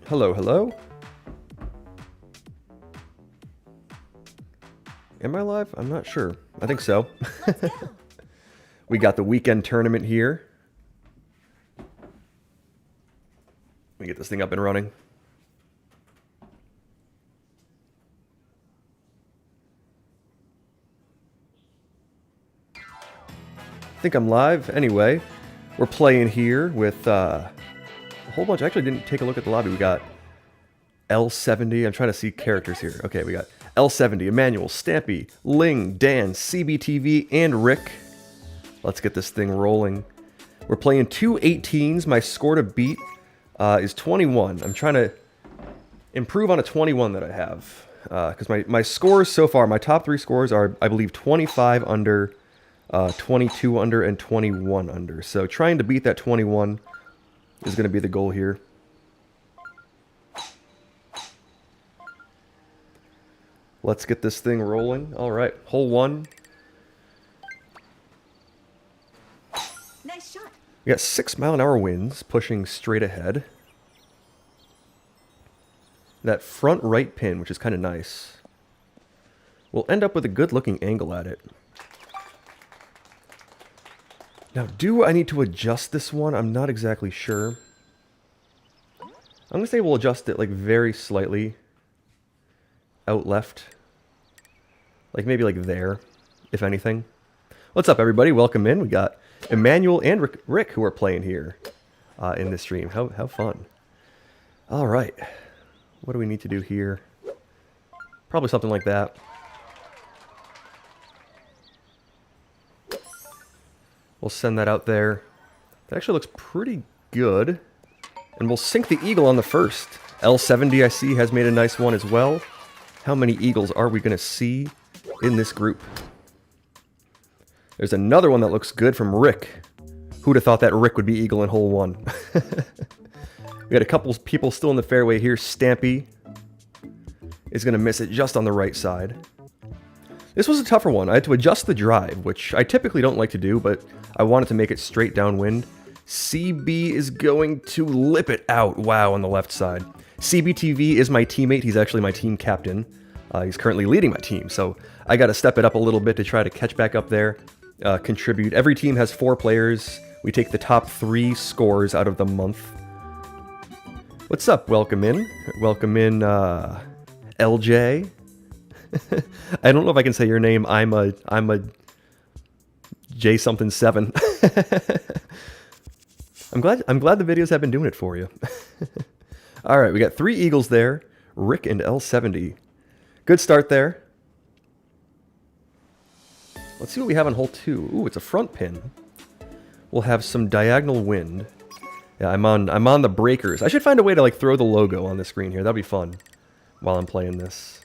Hello, hello. Am I live? I'm not sure. I think so. We got the weekend tournament here. Let me get this thing up and running. I think I'm live. Anyway, we're playing here with a whole bunch. I actually didn't take a look at the lobby. We got L70. I'm trying to see characters here. Okay, we got L70, Emmanuel, Stampy, Ling, Dan, CBTV, and Rick. Let's get this thing rolling. We're playing two 18s. My score to beat is 21. I'm trying to improve on a 21 that I have. Because my scores so far, my top three scores are, I believe, 25 under, 22 under, and 21 under. So trying to beat that 21 is going to be the goal here. Let's get this thing rolling. All right, hole one. Nice shot. We got 6-mile-an-hour winds pushing straight ahead. That front right pin, which is kind of nice. We'll end up with a good-looking angle at it. Now, do I need to adjust this one? I'm not exactly sure. I'm going to say we'll adjust it like very slightly out left. Like maybe like there, if anything. What's up, everybody? Welcome in. We got Emmanuel and Rick who are playing here in this stream. How fun. All right. What do we need to do here? Probably something like that. We'll send that out there. That actually looks pretty good. And we'll sink the eagle on the first. L70 I see has made a nice one as well. How many eagles are we going to see in this group? There's another one that looks good from Rick. Who'd have thought that Rick would be eagle in hole one? We got a couple people still in the fairway here. Stampy is going to miss it just on the right side. This was a tougher one. I had to adjust the drive, which I typically don't like to do, but I wanted to make it straight downwind. CB is going to lip it out. Wow, on the left side. CBTV is my teammate. He's actually my team captain. He's currently leading my team, so I got to step it up a little bit to try to catch back up there, contribute. Every team has 4 players. We take the top 3 scores out of the month. What's up? Welcome in. Welcome in, LJ. I don't know if I can say your name. I'm a J something 7. I'm glad the videos have been doing it for you. All right, we got 3 eagles there. Rick and L70. Good start there. Let's see what we have on hole 2. Ooh, it's a front pin. We'll have some diagonal wind. Yeah, I'm on the breakers. I should find a way to like throw the logo on the screen here. That'd be fun while I'm playing this.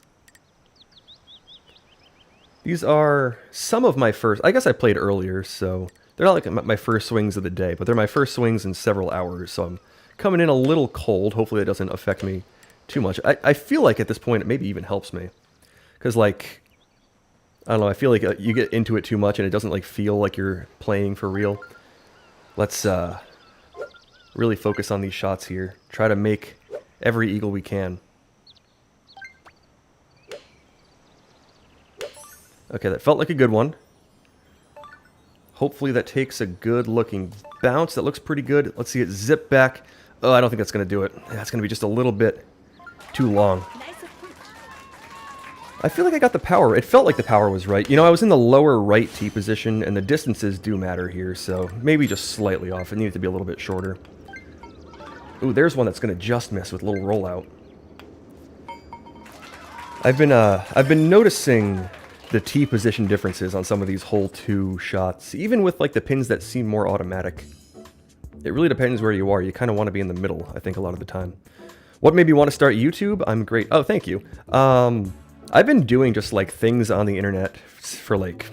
These are some of my first... I guess I played earlier, so they're not like my first swings of the day, but they're my first swings in several hours, so I'm coming in a little cold. Hopefully it doesn't affect me too much. I feel like at this point it maybe even helps me. Because, like, I don't know, I feel like you get into it too much and it doesn't, like, feel like you're playing for real. Let's really focus on these shots here. Try to make every eagle we can. Okay, that felt like a good one. Hopefully that takes a good looking bounce. That looks pretty good. Let's see it zip back. Oh, I don't think that's going to do it. That's going to be just a little bit too long. I feel like I got the power. It felt like the power was right. You know, I was in the lower right tee position, and the distances do matter here, so maybe just slightly off. It needed to be a little bit shorter. Ooh, there's one that's going to just miss with a little rollout. I've been noticing the tee position differences on some of these hole 2 shots, even with like the pins that seem more automatic. It really depends where you are. You kind of want to be in the middle, I think, a lot of the time. What made me want to start YouTube? I'm great. Oh, thank you. I've been doing just like things on the internet for like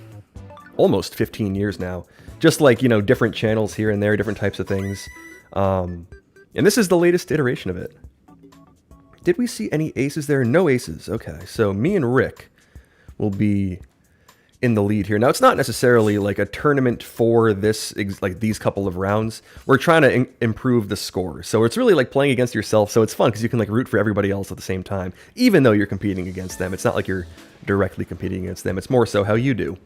almost 15 years now. Just like, you know, different channels here and there, different types of things. And this is the latest iteration of it. Did we see any aces there? No aces. Okay, so me and Rick will be in the lead here. Now, it's not necessarily like a tournament for this, like these couple of rounds. We're trying to improve the score. So it's really like playing against yourself. So it's fun because you can like root for everybody else at the same time, even though you're competing against them. It's not like you're directly competing against them. It's more so how you do.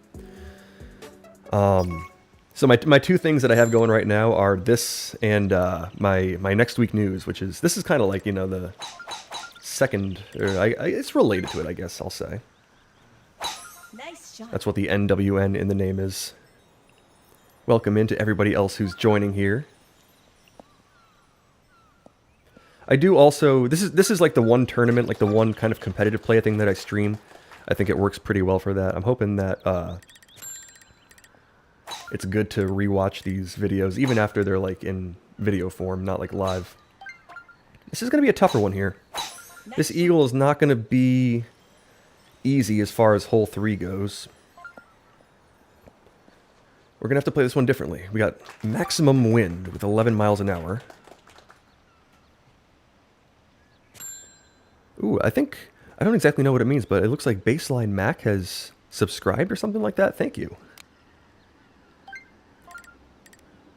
So my two things that I have going right now are this and my next week news, which is, this is kind of like, you know, the second, or it's related to it, I guess I'll say. Nice shot. That's what the NWN in the name is. Welcome in to everybody else who's joining here. I do also, this is like the one tournament, like the one kind of competitive play thing that I stream. I think it works pretty well for that. I'm hoping that it's good to rewatch these videos, even after they're like in video form, not like live. This is going to be a tougher one here. This eagle is not going to be easy as far as hole 3 goes. We're going to have to play this one differently. We got maximum wind with 11 miles an hour. Ooh, I don't exactly know what it means, but it looks like Baseline Mac has subscribed or something like that. Thank you.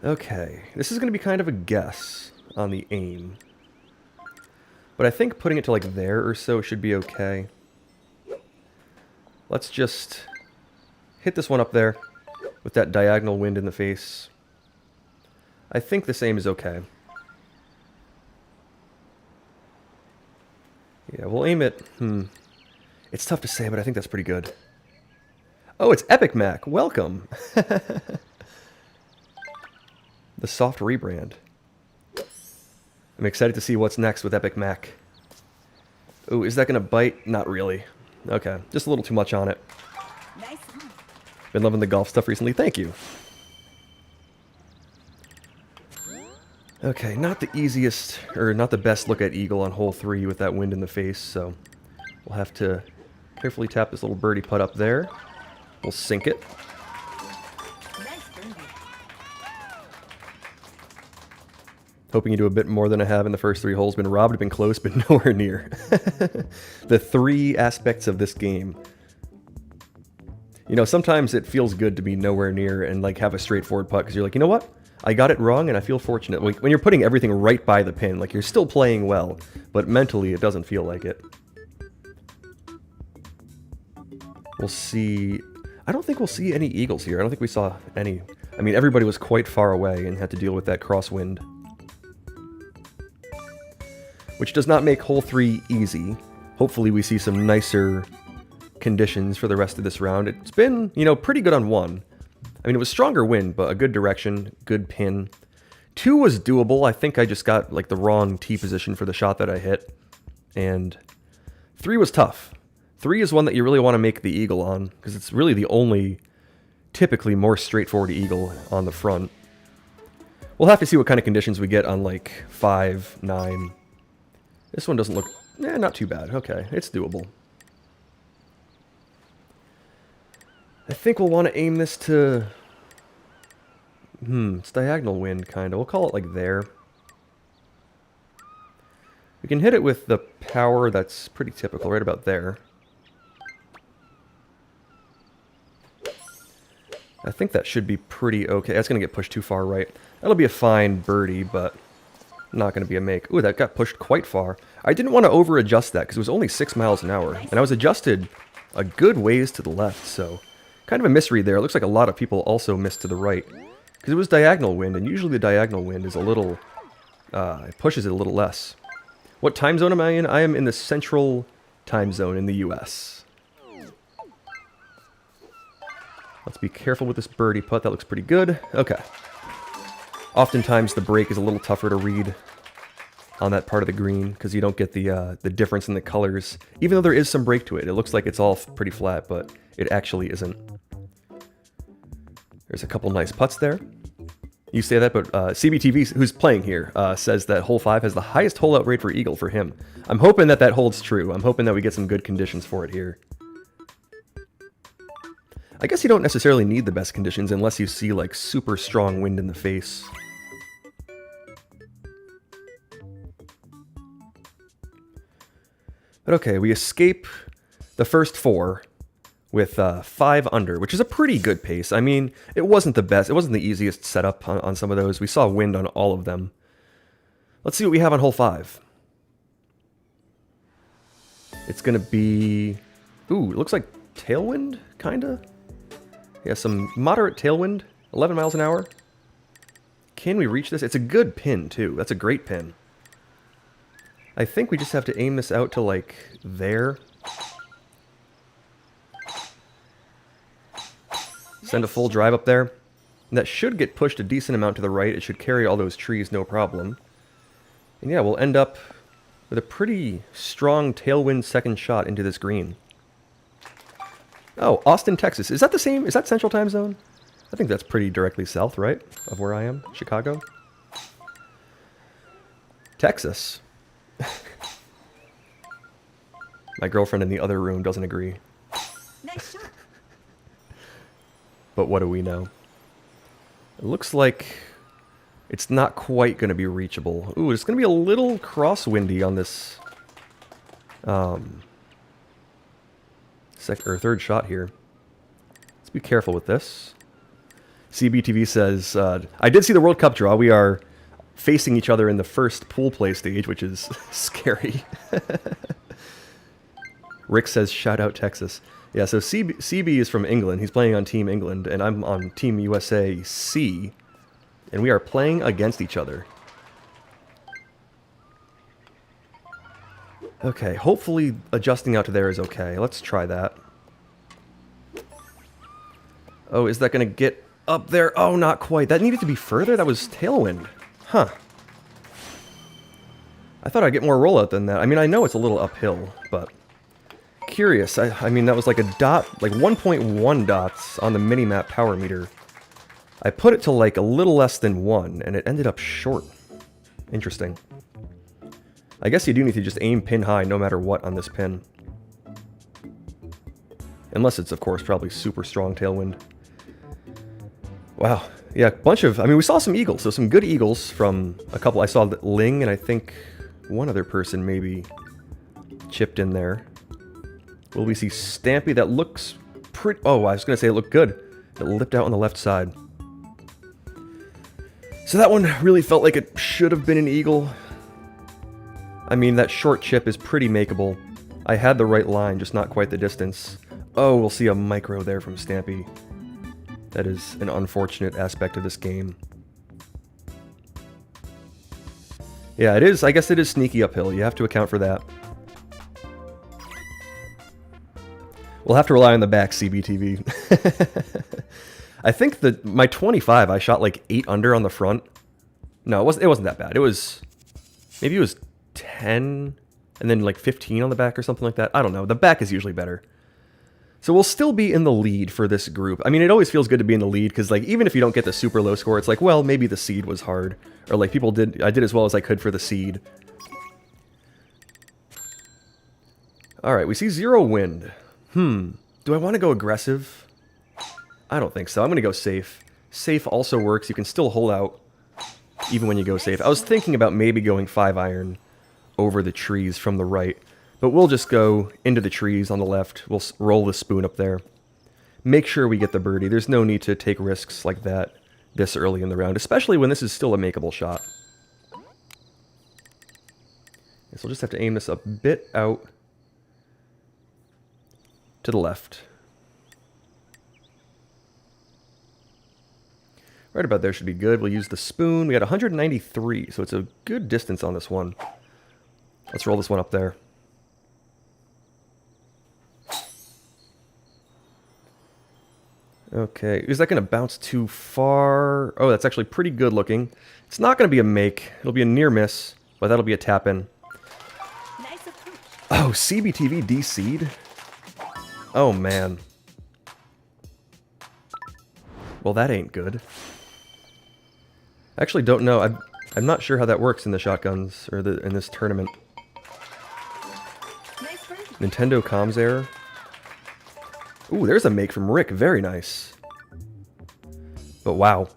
Okay, this is going to be kind of a guess on the aim. But I think putting it to like there or so should be okay. Let's just hit this one up there with that diagonal wind in the face. I think this aim is okay. Yeah, we'll aim it. It's tough to say, but I think that's pretty good. Oh, it's Epic Mac. Welcome. The soft rebrand. I'm excited to see what's next with Epic Mac. Ooh, is that going to bite? Not really. Okay, just a little too much on it. Nice one. Been loving the golf stuff recently. Thank you. Okay, not the easiest, or not the best look at eagle on hole 3 with that wind in the face, so we'll have to carefully tap this little birdie putt up there. We'll sink it. Nice birdie. Hoping you do a bit more than I have in the first 3 holes. Been robbed, been close, but nowhere near. The 3 aspects of this game. You know, sometimes it feels good to be nowhere near and like have a straightforward putt, because you're like, you know what? I got it wrong and I feel fortunate. Like, when you're putting everything right by the pin, like you're still playing well, but mentally it doesn't feel like it. We'll see. I don't think we'll see any eagles here. I don't think we saw any. I mean, everybody was quite far away and had to deal with that crosswind. Which does not make hole 3 easy. Hopefully we see some nicer conditions for the rest of this round. It's been, you know, pretty good on 1. I mean, it was stronger wind, but a good direction, good pin. 2 was doable. I think I just got like the wrong tee position for the shot that I hit. And 3 was tough. 3 is one that you really want to make the eagle on, because it's really the only typically more straightforward eagle on the front. We'll have to see what kind of conditions we get on like 5, 9. This one doesn't look, not too bad. Okay, it's doable. I think we'll want to aim this to, it's diagonal wind, kind of. We'll call it like there. We can hit it with the power that's pretty typical, right about there. I think that should be pretty okay. That's going to get pushed too far right. That'll be a fine birdie, but not going to be a make. Ooh, that got pushed quite far. I didn't want to over-adjust that because it was only 6 miles an hour. And I was adjusted a good ways to the left, so kind of a misread there. It looks like a lot of people also missed to the right. Because it was diagonal wind, and usually the diagonal wind is a little, it pushes it a little less. What time zone am I in? I am in the central time zone in the US. Let's be careful with this birdie putt. That looks pretty good. Okay. Oftentimes the break is a little tougher to read on that part of the green because you don't get the difference in the colors. Even though there is some break to it. It looks like it's all pretty flat, but it actually isn't. There's a couple nice putts there. You say that, but CBTV, who's playing here, says that hole 5 has the highest hole-out rate for eagle for him. I'm hoping that that holds true. I'm hoping that we get some good conditions for it here. I guess you don't necessarily need the best conditions unless you see like super strong wind in the face. But okay, we escape the first 4 with 5 under, which is a pretty good pace. I mean, it wasn't the best. It wasn't the easiest setup on some of those. We saw wind on all of them. Let's see what we have on hole 5. It's going to be... Ooh, it looks like tailwind, kind of? Yeah, some moderate tailwind, 11 miles an hour. Can we reach this? It's a good pin, too. That's a great pin. I think we just have to aim this out to, like, there. Send a full drive up there. And that should get pushed a decent amount to the right. It should carry all those trees, no problem. And yeah, we'll end up with a pretty strong tailwind second shot into this green. Oh, Austin, Texas. Is that the same? Is that Central Time Zone? I think that's pretty directly south, right? Of where I am. Chicago. Texas. My girlfriend in the other room doesn't agree. Nice shot. But what do we know? It looks like it's not quite going to be reachable. Ooh, it's going to be a little crosswindy on this third shot here. Let's be careful with this. CBTV says, I did see the World Cup draw. We are facing each other in the first pool play stage, which is scary. Rick says, shout out Texas. Yeah, so CB is from England. He's playing on Team England, and I'm on Team USA C. And we are playing against each other. Okay, hopefully adjusting out to there is okay. Let's try that. Oh, is that going to get up there? Oh, not quite. That needed to be further? That was tailwind. Huh. I thought I'd get more rollout than that. I mean, I know it's a little uphill, but... Curious. I mean, that was like a dot, like 1.1 dots on the minimap power meter. I put it to like a little less than 1, and it ended up short. Interesting. I guess you do need to just aim pin high no matter what on this pin. Unless it's, of course, probably super strong tailwind. Wow. Yeah, bunch of... I mean, we saw some eagles, so some good eagles from a couple. I saw Ling, and I think one other person maybe chipped in there. Will we see Stampy? That looks pretty... Oh, I was going to say it looked good. It lipped out on the left side. So that one really felt like it should have been an eagle. I mean, that short chip is pretty makeable. I had the right line, just not quite the distance. Oh, we'll see a micro there from Stampy. That is an unfortunate aspect of this game. Yeah, it is. I guess it is sneaky uphill. You have to account for that. We'll have to rely on the back, CBTV. I think that my 25, I shot like 8 under on the front. No, it wasn't that bad. It was... Maybe it was 10, and then like 15 on the back or something like that. I don't know. The back is usually better. So we'll still be in the lead for this group. I mean, it always feels good to be in the lead, because like even if you don't get the super low score, it's like, well, maybe the seed was hard. Or like I did as well as I could for the seed. Alright, we see 0 wind. Do I want to go aggressive? I don't think so. I'm going to go safe. Safe also works. You can still hold out even when you go safe. I was thinking about maybe going 5-iron over the trees from the right. But we'll just go into the trees on the left. We'll roll the spoon up there. Make sure we get the birdie. There's no need to take risks like that this early in the round, especially when this is still a makeable shot. So we'll just have to aim this a bit out to the left. Right about there should be good. We'll use the spoon. We got 193, so it's a good distance on this one. Let's roll this one up there. Okay, is that going to bounce too far? Oh, that's actually pretty good looking. It's not going to be a make. It'll be a near miss, but that'll be a tap in. Nice approach. Oh, CBTV D-seed? Oh, man. Well, that ain't good. I actually don't know. I'm not sure how that works in the shotguns, or in this tournament. Nice birdie. Nintendo comms error. Ooh, there's a make from Rick. Very nice. But wow.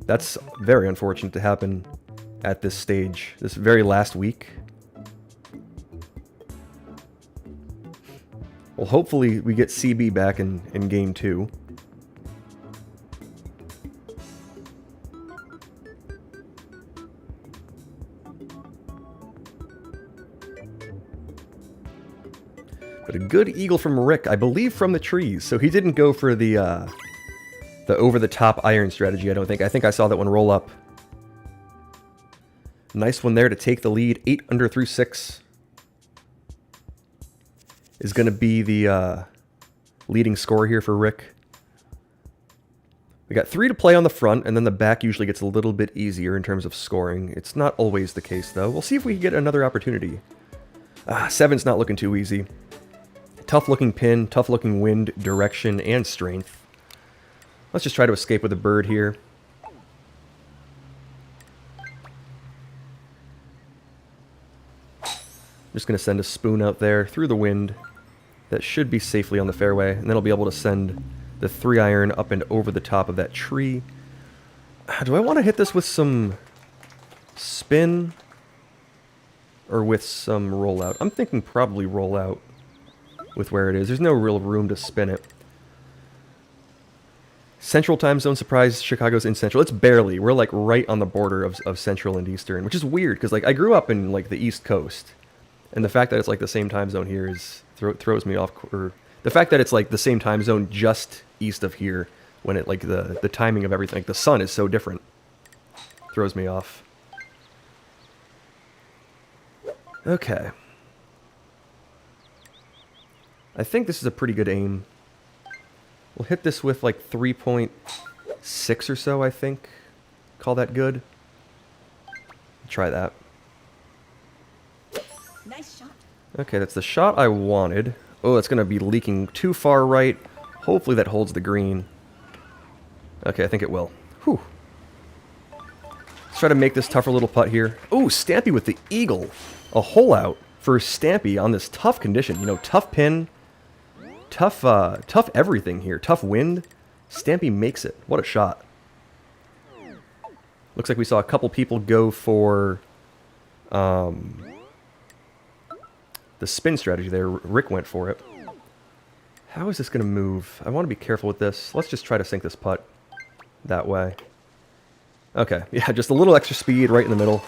That's very unfortunate to happen at this stage. This very last week. Well, hopefully we get CB back in game 2. But a good eagle from Rick, I believe from the trees. So he didn't go for the over-the-top iron strategy, I don't think. I think I saw that one roll up. Nice one there to take the lead. 8 under through 6 is going to be the leading score here for Rick. We got 3 to play on the front, and then the back usually gets a little bit easier in terms of scoring. It's not always the case, though. We'll see if we can get another opportunity. 7's not looking too easy. Tough-looking pin, tough-looking wind, direction, and strength. Let's just try to escape with a bird here. Just going to send a spoon out there through the wind. That should be safely on the fairway, and then I'll be able to send the 3-iron up and over the top of that tree. Do I want to hit this with some spin or with some rollout? I'm thinking probably rollout with where it is. There's no real room to spin it. Central time zone, surprise, Chicago's in Central. It's barely. We're like right on the border of Central and Eastern, which is weird because like I grew up in like the East Coast. And the fact that it's like the same time zone here is throws me off. Or the fact that it's like the same time zone just east of here, when it like the timing of everything, like the sun is so different, throws me off. Okay. I think this is a pretty good aim. We'll hit this with like 3.6 or so, I think. Call that good. Try that. Nice shot. Okay, that's the shot I wanted. Oh, it's going to be leaking too far right. Hopefully that holds the green. Okay, I think it will. Whew. Let's try to make this tougher little putt here. Oh, Stampy with the eagle. A hole out for Stampy on this tough condition. You know, tough pin. Tough everything here. Tough wind. Stampy makes it. What a shot. Looks like we saw a couple people go for the spin strategy there. Rick went for it. How is this going to move? I want to be careful with this. Let's just try to sink this putt that way. Okay, yeah, just a little extra speed right in the middle.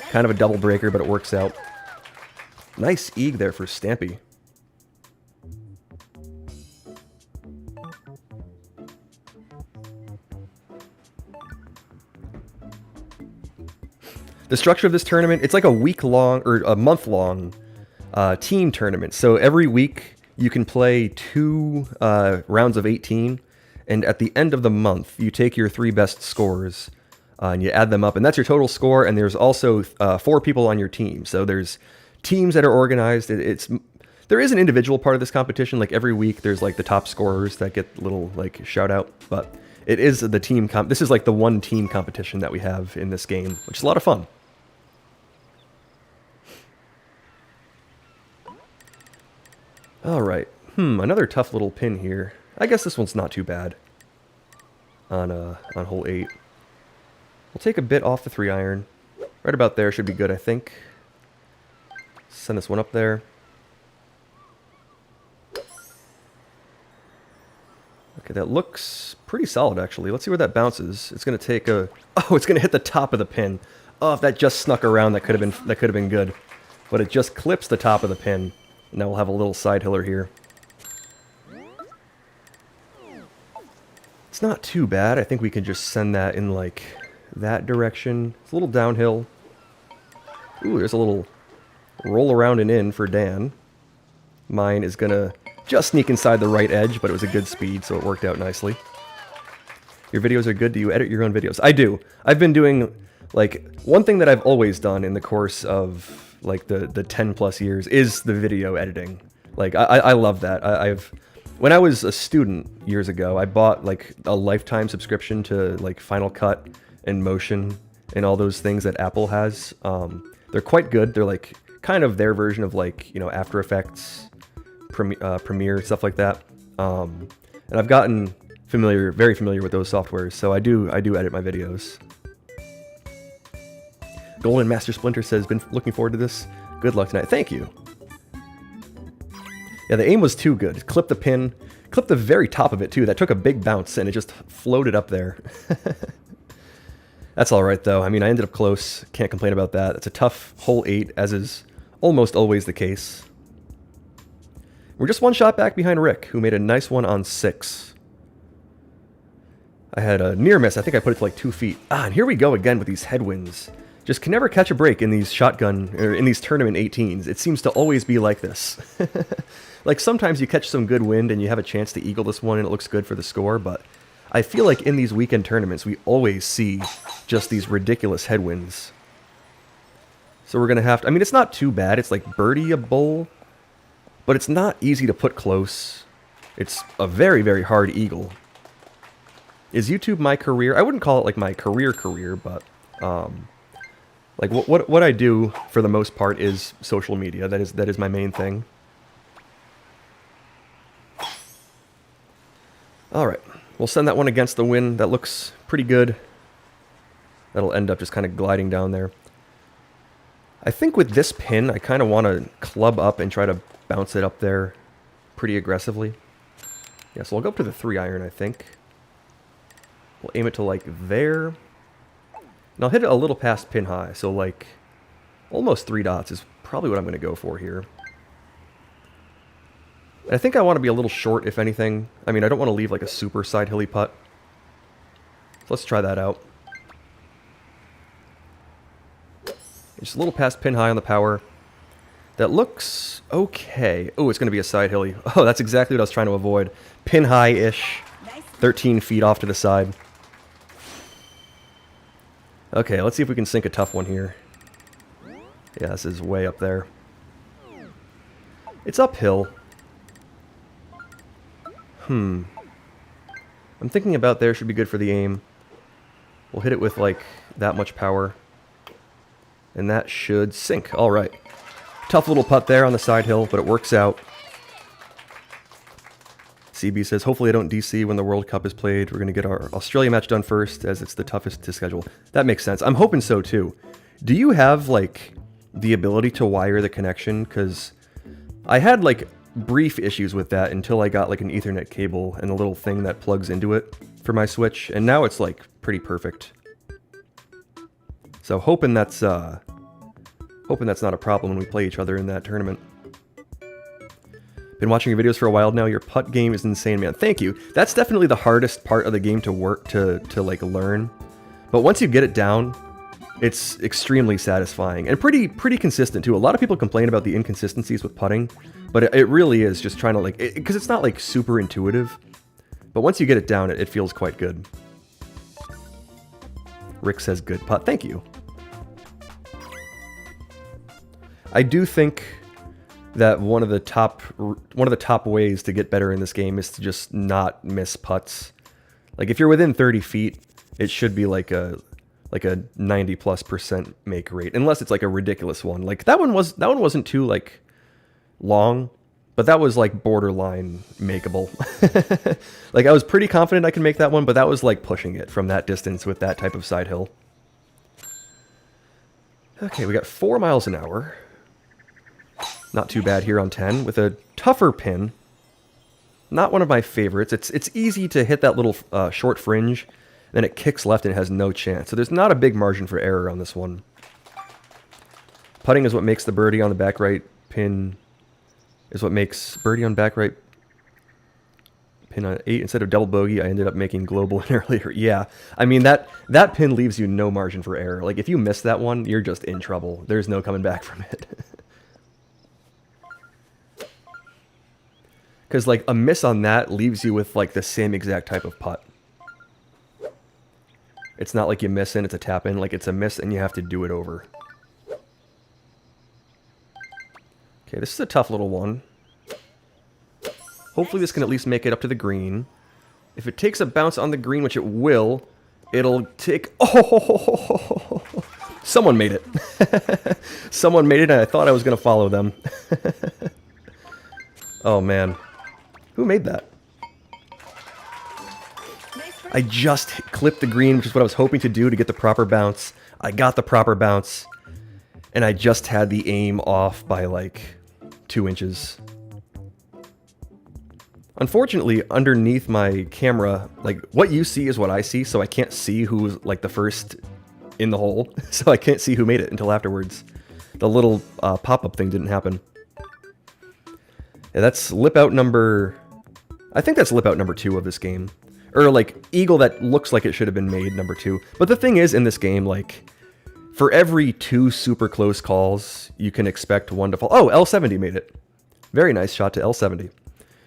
Kind of a double breaker, but it works out. Nice eag there for Stampy. The structure of this tournament, it's like a week-long, or a month-long team tournament. So every week you can play 2 rounds of 18, and at the end of the month you take your 3 best scores and you add them up, and that's your total score. And there's also 4 people on your team. So there's teams that are organized. There is an individual part of this competition. Like every week there's like the top scorers that get a little like shout out, but it is the team this is like the one team competition that we have in this game, which is a lot of fun. Alright, another tough little pin here. I guess this one's not too bad on hole 8. We'll take a bit off the 3-iron. Right about there should be good, I think. Send this one up there. Okay, that looks pretty solid, actually. Let's see where that bounces. It's going to take a... Oh, it's going to hit the top of the pin. Oh, if that just snuck around, that could have been good. But it just clips the top of the pin. Now we'll have a little side hiller here. It's not too bad. I think we can just send that in like that direction. It's a little downhill. Ooh, there's a little roll around and in for Dan. Mine is gonna just sneak inside the right edge, but it was a good speed, so it worked out nicely. Your videos are good. Do you edit your own videos? I do. I've been doing, like, one thing that I've always done in the course of like the 10 plus years is the video editing. Like I love that. When I was a student years ago, I bought like a lifetime subscription to like Final Cut and Motion and all those things that Apple has. They're quite good. They're like kind of their version of like, you know, After Effects, Premiere, stuff like that. And I've gotten very familiar with those softwares, so I do edit my videos. Golden Master Splinter says, been looking forward to this. Good luck tonight. Thank you. Yeah, the aim was too good. Clip the pin, clip the very top of it too. That took a big bounce and it just floated up there. That's all right though. I mean, I ended up close. Can't complain about that. It's a tough hole 8, as is almost always the case. We're just one shot back behind Rick, who made a nice one on 6. I had a near miss. I think I put it to like 2 feet. Ah, and here we go again with these headwinds. Just can never catch a break in these shotgun, or in these tournament 18s. It seems to always be like this. Like sometimes you catch some good wind and you have a chance to eagle this one and it looks good for the score, but I feel like in these weekend tournaments we always see just these ridiculous headwinds. So we're going to have to, I mean, it's not too bad. It's like birdie-able, but it's not easy to put close. It's a very, very hard eagle. Is YouTube my career? I wouldn't call it like my career, but like what I do for the most part is social media. That is my main thing. All right, we'll send that one against the wind. That looks pretty good. That'll end up just kind of gliding down there. I think with this pin, I kind of want to club up and try to bounce it up there pretty aggressively. Yeah, so I'll go up to the 3-iron, I think. We'll aim it to like there. And I'll hit it a little past pin high, so like almost 3 dots is probably what I'm going to go for here. I think I want to be a little short, if anything. I mean, I don't want to leave like a super side hilly putt. So let's try that out. Just a little past pin high on the power. That looks okay. Oh, it's going to be a side hilly. Oh, that's exactly what I was trying to avoid. Pin high-ish. 13 feet off to the side. Okay, let's see if we can sink a tough one here. Yeah, this is way up there. It's uphill. I'm thinking about there should be good for the aim. We'll hit it with like that much power. And that should sink. All right. Tough little putt there on the side hill, but it works out. CB says, hopefully I don't DC when the World Cup is played. We're going to get our Australia match done first, as it's the toughest to schedule. That makes sense. I'm hoping so, too. Do you have, like, the ability to wire the connection? Because I had, like, brief issues with that until I got, like, an Ethernet cable and a little thing that plugs into it for my Switch. And now it's, like, pretty perfect. So hoping that's not a problem when we play each other in that tournament. Been watching your videos for a while now. Your putt game is insane, man. Thank you. That's definitely the hardest part of the game to work to like learn. But once you get it down, it's extremely satisfying and pretty consistent too. A lot of people complain about the inconsistencies with putting, but it really is just trying to like, because it's not like super intuitive. But once you get it down, it feels quite good. Rick says good putt. Thank you. I do think that one of the top ways to get better in this game is to just not miss putts. Like if you're within 30 feet, it should be like a 90+% make rate, unless it's like a ridiculous one. Like that one wasn't too like long, but that was like borderline makeable. Like I was pretty confident I could make that one, but that was like pushing it from that distance with that type of side hill. Okay, we got 4 miles an hour. Not too bad here on 10 with a tougher pin. Not one of my favorites. It's easy to hit that little short fringe, then it kicks left and it has no chance. So there's not a big margin for error on this one. Putting is what makes the birdie on the back right pin. Is what makes birdie on back right pin on 8 instead of double bogey. I ended up making global earlier. Yeah, I mean that pin leaves you no margin for error. Like if you miss that one, you're just in trouble. There's no coming back from it. Because like a miss on that leaves you with like the same exact type of putt. It's not like you miss and it's a tap in. Like it's a miss and you have to do it over. Okay, this is a tough little one. Hopefully this can at least make it up to the green. If it takes a bounce on the green, which it will, it'll take... Oh! Someone made it. Someone made it and I thought I was going to follow them. Oh man. Who made that? I just clipped the green, which is what I was hoping to do to get the proper bounce. I got the proper bounce, and I just had the aim off by like 2 inches. Unfortunately, underneath my camera, like, what you see is what I see, so I can't see who's, like, the first in the hole. So I can't see who made it until afterwards. The little pop-up thing didn't happen. Yeah, that's lip out number... I think that's lip out number 2 of this game. Or, like, eagle that looks like it should have been made number 2. But the thing is, in this game, like, for every 2 super close calls, you can expect 1 to fall. Oh, L70 made it. Very nice shot to L70.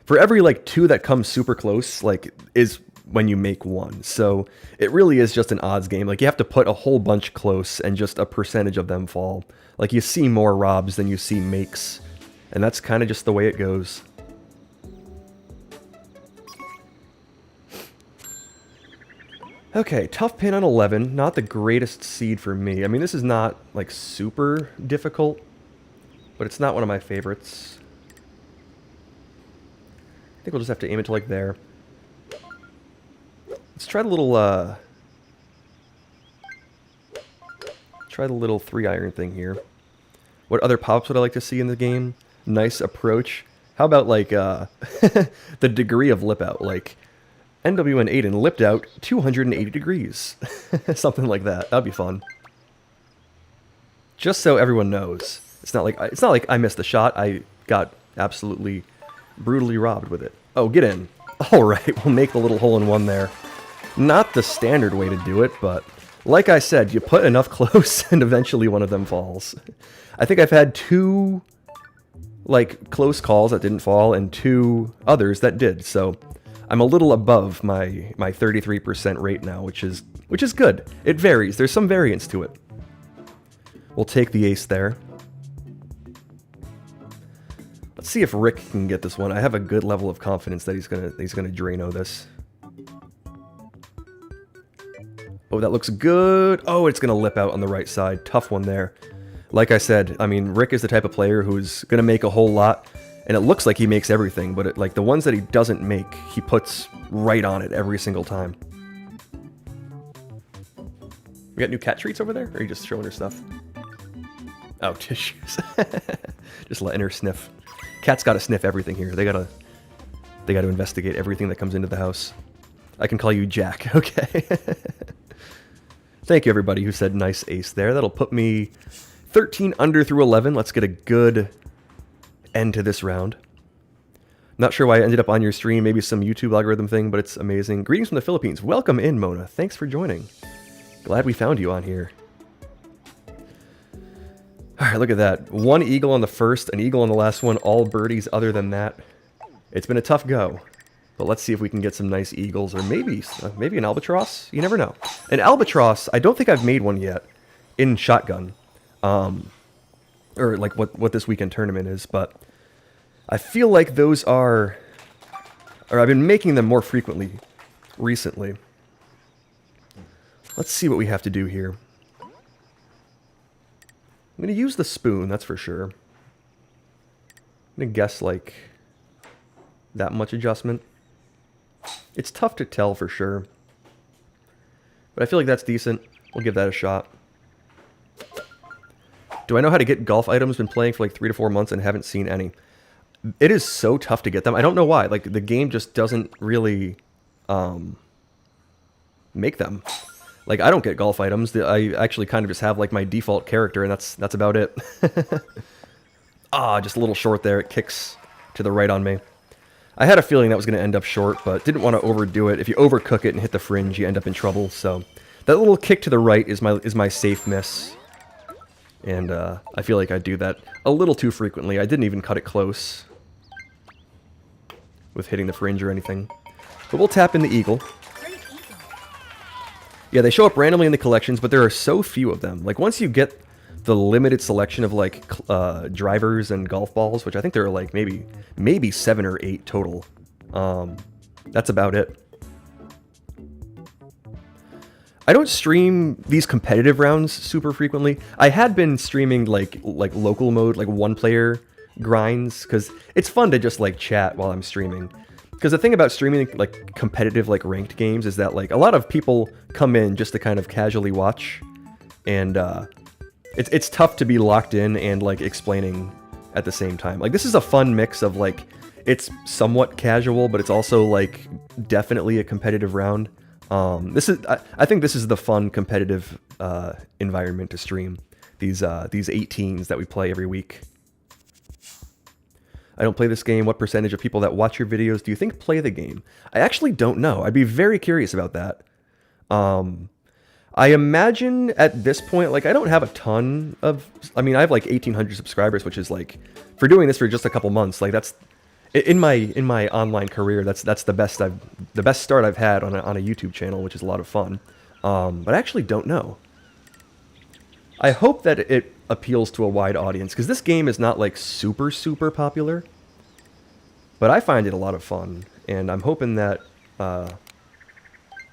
For every, like, 2 that come super close, like, is when you make 1. So it really is just an odds game. Like, you have to put a whole bunch close and just a percentage of them fall. Like, you see more robs than you see makes. And that's kind of just the way it goes. Okay, tough pin on 11. Not the greatest seed for me. I mean, this is not, like, super difficult, but it's not one of my favorites. I think we'll just have to aim it to, like, there. Let's try the little, try the little 3-iron thing here. What other pops would I like to see in the game? Nice approach. How about, like, the degree of lip out? Like, NWN Aiden lipped out 280 degrees. Something like that. That'd be fun. Just so everyone knows. It's not like I missed the shot. I got absolutely brutally robbed with it. Oh, get in. Alright, we'll make the little hole-in-one there. Not the standard way to do it, but like I said, you put enough close and eventually one of them falls. I think I've had 2, like, close calls that didn't fall and 2 others that did, so I'm a little above my 33% rate now, which is good. It varies. There's some variance to it. We'll take the ace there. Let's see if Rick can get this one. I have a good level of confidence that he's gonna Drano this. Oh, that looks good. Oh, it's gonna lip out on the right side. Tough one there. Like I said, I mean, Rick is the type of player who's gonna make a whole lot, and it looks like he makes everything, but like the ones that he doesn't make, he puts right on it every single time. We got new cat treats over there? Or are you just showing her stuff? Oh, tissues. Just letting her sniff. Cat's gotta sniff everything here. They gotta investigate everything that comes into the house. I can call you Jack, okay? Thank you, everybody who said nice ace there. That'll put me 13 under through 11. Let's get a good end to this round. Not sure why I ended up on your stream. Maybe some YouTube algorithm thing, but it's amazing. Greetings from the Philippines. Welcome in, Mona. Thanks for joining. Glad we found you on here. Alright, look at that. 1 eagle on the first, an eagle on the last one, all birdies other than that. It's been a tough go. But let's see if we can get some nice eagles, or maybe an albatross? You never know. An albatross, I don't think I've made one yet in shotgun. Or like what this weekend tournament is, but I feel like those are... Or I've been making them more frequently recently. Let's see what we have to do here. I'm going to use the spoon, that's for sure. I'm going to guess like that much adjustment. It's tough to tell for sure. But I feel like that's decent. We'll give that a shot. Do I know how to get golf items? Been playing for like 3 to 4 months and haven't seen any. It is so tough to get them. I don't know why. Like, the game just doesn't really make them. Like, I don't get golf items. I actually kind of just have like my default character, and that's about it. Ah, just a little short there. It kicks to the right on me. I had a feeling that was going to end up short, but didn't want to overdo it. If you overcook it and hit the fringe, you end up in trouble. So that little kick to the right is my safe miss. And I feel like I do that a little too frequently. I didn't even cut it close with hitting the fringe or anything. But we'll tap in the eagle. Yeah, they show up randomly in the collections, but there are so few of them. Like, once you get the limited selection of, like, drivers and golf balls, which I think there are, like, maybe 7 or 8 total. That's about it. I don't stream these competitive rounds super frequently. I had been streaming, like local mode, like one-player grinds, because it's fun to just, like, chat while I'm streaming. Because the thing about streaming, like, competitive, like, ranked games is that, like, a lot of people come in just to kind of casually watch, and, it's tough to be locked in and, like, explaining at the same time. Like, this is a fun mix of, like, It's somewhat casual, but it's also like definitely a competitive round. I think this is the fun competitive environment to stream. These 18s that we play every week. I don't play this game. What percentage of people that watch your videos do you think play the game? I actually don't know. I'd be very curious about that. I imagine at this point, like, I don't have a ton of... I mean, I have like 1,800 subscribers, which is like, for doing this for just a couple months, like that's... In my online career, that's the best start I've had on a YouTube channel, which is a lot of fun. But I actually don't know. I hope that it appeals to a wide audience, because this game is not like super popular. But I find it a lot of fun, and I'm hoping that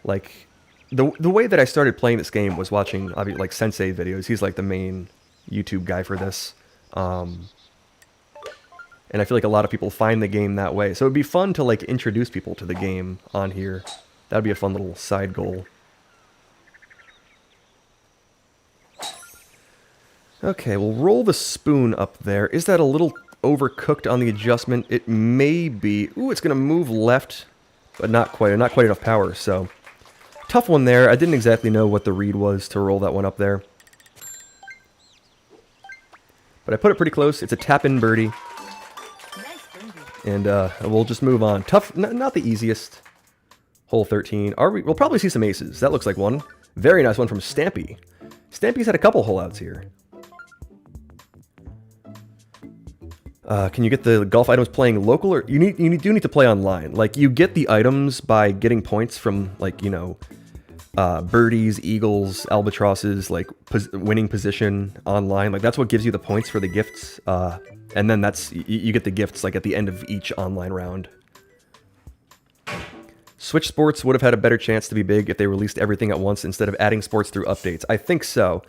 like the way that I started playing this game was watching like Sensei videos. He's like the main YouTube guy for this. And I feel like a lot of people find the game that way. So it'd be fun to like introduce people to the game on here. That'd be a fun little side goal. Okay, we'll roll the spoon up there. Is that a little overcooked on the adjustment? It may be. Ooh, it's going to move left, but not quite enough power, so... Tough one there. I didn't exactly know what the read was to roll that one up there. But I put it pretty close. It's a tap-in birdie. And we'll just move on. Tough, not the easiest. Hole 13. We'll probably see some aces. That looks like one. Very nice one from Stampy. Stampy's had a couple hole outs here. Can you get the golf items playing local, or you do need to play online? Like, you get the items by getting points from, like, you know, birdies, eagles, albatrosses, like winning position online. Like, that's what gives you the points for the gifts. And then you get the gifts like at the end of each online round. Switch Sports would have had a better chance to be big if they released everything at once instead of adding sports through updates. I think so.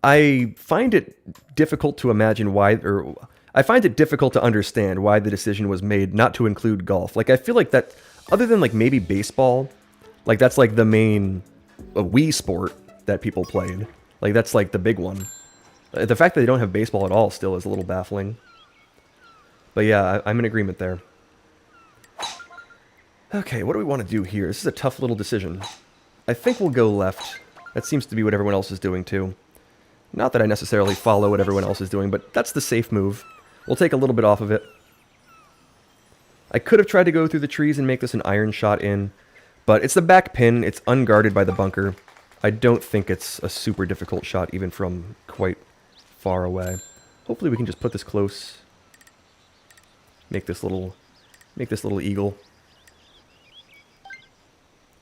I find it difficult to imagine why, or I find it difficult to understand why the decision was made not to include golf. Like, I feel like that, other than like maybe baseball, like that's like the main Wii sport that people played. Like, that's like the big one. The fact that they don't have baseball at all still is a little baffling. But yeah, I'm in agreement there. Okay, what do we want to do here? This is a tough little decision. I think we'll go left. That seems to be what everyone else is doing too. Not that I necessarily follow what everyone else is doing, but that's the safe move. We'll take a little bit off of it. I could have tried to go through the trees and make this an iron shot in, but it's the back pin. It's unguarded by the bunker. I don't think it's a super difficult shot even from quite far away. Hopefully we can just put this close. Make this little eagle.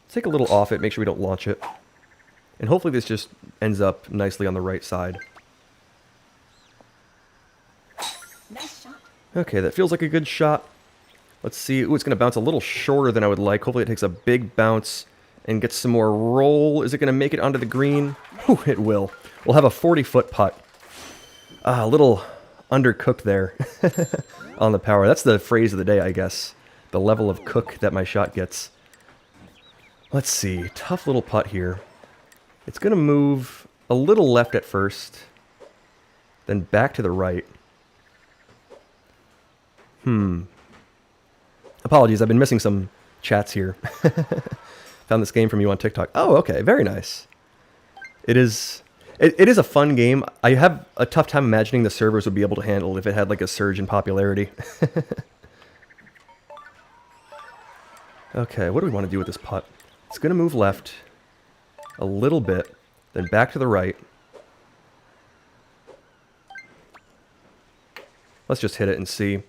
Take a little off it, make sure we don't launch it. And hopefully this just ends up nicely on the right side. Nice shot. Okay, that feels like a good shot. Let's see. Ooh, it's going to bounce a little shorter than I would like. Hopefully it takes a big bounce and gets some more roll. Is it going to make it onto the green? Whew, it will. We'll have a 40-foot putt. A little undercooked there on the power. That's the phrase of the day, I guess. The level of cook that my shot gets. Let's see. Tough little putt here. It's going to move a little left at first, then back to the right. Apologies, I've been missing some chats here. Found this game from you on TikTok. Oh, okay. Very nice. It is a fun game. I have a tough time imagining the servers would be able to handle if it had like a surge in popularity. Okay, what do we want to do with this putt? It's going to move left a little bit, then back to the right. Let's just hit it and see.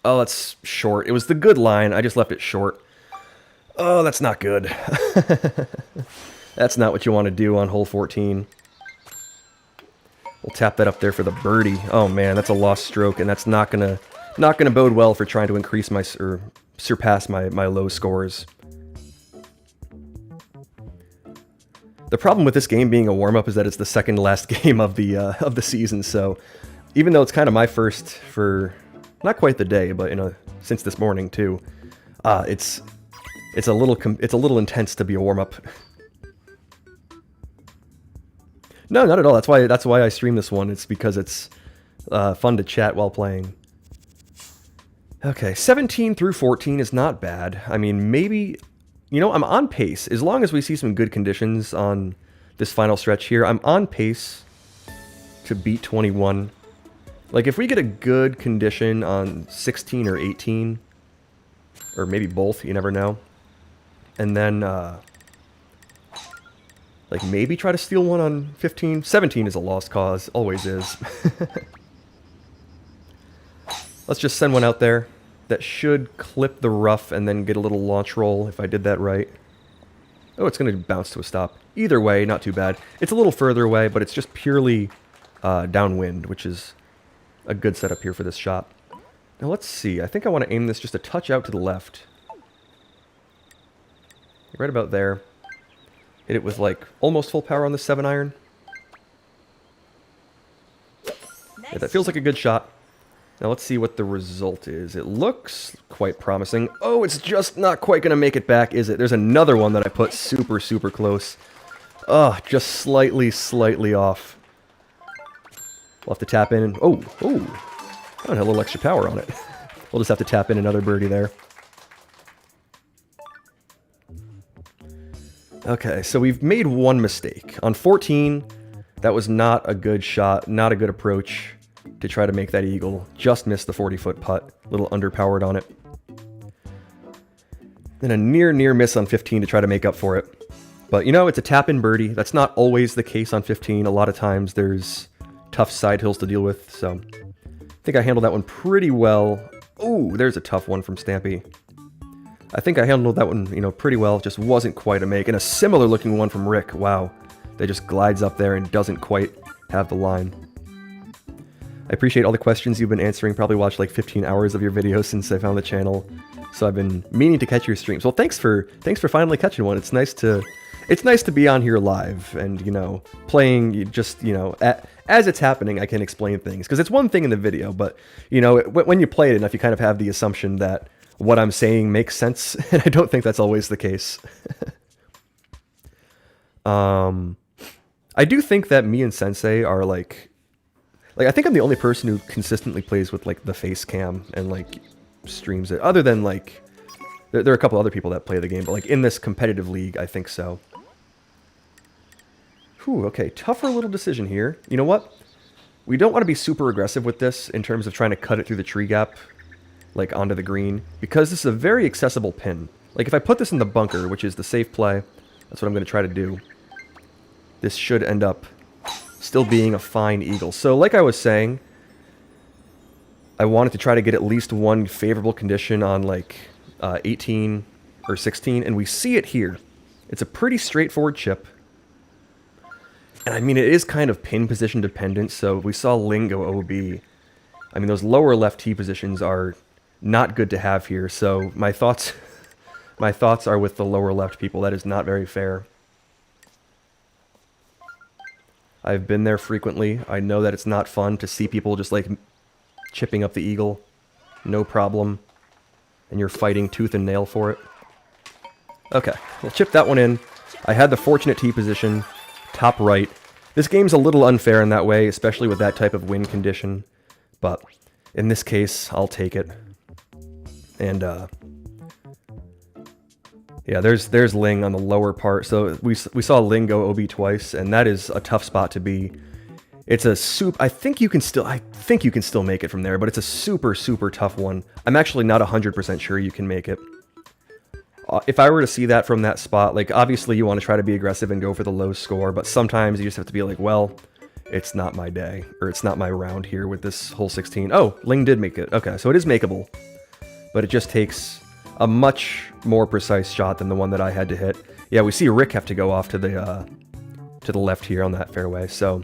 Oh, that's short. It was the good line. I just left it short. Oh, that's not good. That's not what you want to do on hole 14. We'll tap that up there for the birdie. Oh man, that's a lost stroke, and that's not gonna bode well for trying to increase my or surpass my low scores. The problem with this game being a warm-up is that it's the second last game of the season. So even though it's kind of my first for not quite the day, but since this morning too, it's a little intense to be a warm-up. No, not at all. That's why I stream this one. It's because it's fun to chat while playing. Okay, 17 through 14 is not bad. I mean, maybe, you know, I'm on pace. As long as we see some good conditions on this final stretch here, I'm on pace to beat 21. Like, if we get a good condition on 16 or 18, or maybe both, you never know, and then, like, maybe try to steal one on 15. 17 is a lost cause, always is. Let's just send one out there. That should clip the rough and then get a little launch roll if I did that right. Oh, it's going to bounce to a stop. Either way, not too bad. It's a little further away, but it's just purely downwind, which is a good setup here for this shot. Now let's see. I think I want to aim this just a touch out to the left. Right about there. Hit it with like almost full power on the 7-iron. Yeah, that feels like a good shot. Now let's see what the result is. It looks quite promising. Oh, it's just not quite going to make it back, is it? There's another one that I put super, super close. Oh, just slightly off. We'll have to tap in and... Oh, that one had a little extra power on it. We'll just have to tap in another birdie there. Okay, so we've made one mistake. On 14, that was not a good shot, not a good approach to try to make that eagle. Just missed the 40-foot putt. A little underpowered on it. Then a near miss on 15 to try to make up for it. But, you know, it's a tap-in birdie. That's not always the case on 15. A lot of times there's tough side hills to deal with, so I think I handled that one pretty well. Oh, there's a tough one from Stampy. I think I handled that one, you know, pretty well. Just wasn't quite a make. And a similar looking one from Rick. Wow. That just glides up there and doesn't quite have the line. I appreciate all the questions you've been answering. Probably watched like 15 hours of your videos since I found the channel. So I've been meaning to catch your streams. Well, thanks for finally catching one. It's nice to be on here live and, you know, playing just, you know, as it's happening, I can explain things. Because it's one thing in the video, but, you know, when you play it enough, you kind of have the assumption that what I'm saying makes sense. And I don't think that's always the case. I do think that me and Sensei are like, I think I'm the only person who consistently plays with, like, the face cam and, like, streams it. Other than, like, there are a couple other people that play the game, but, like, in this competitive league, I think so. Whew, okay, tougher little decision here. You know what? We don't want to be super aggressive with this in terms of trying to cut it through the tree gap, like, onto the green, because this is a very accessible pin. Like, if I put this in the bunker, which is the safe play, that's what I'm going to try to do. This should end up still being a fine eagle. So, like I was saying, I wanted to try to get at least one favorable condition on, like, 18 or 16, and we see it here. It's a pretty straightforward chip. And, I mean, it is kind of pin position dependent, so we saw Ling go OB. I mean, those lower left tee positions are not good to have here, so my thoughts are with the lower left people. That is not very fair. I've been there frequently. I know that it's not fun to see people just, like, chipping up the eagle. No problem. And you're fighting tooth and nail for it. Okay, we'll chip that one in. I had the fortunate tee position, top right. This game's a little unfair in that way, especially with that type of wind condition. But in this case, I'll take it. And, yeah, there's Ling on the lower part. So we saw Ling go OB twice, and that is a tough spot to be. It's a I think you can still make it from there, but it's a super tough one. I'm actually not 100% sure you can make it. If I were to see that from that spot, like, obviously you want to try to be aggressive and go for the low score, but sometimes you just have to be like, well, it's not my day, or it's not my round here with this hole 16. Oh, Ling did make it. Okay, so it is makeable, but it just takes a much more precise shot than the one that I had to hit. Yeah, we see Rick have to go off to the left here on that fairway, so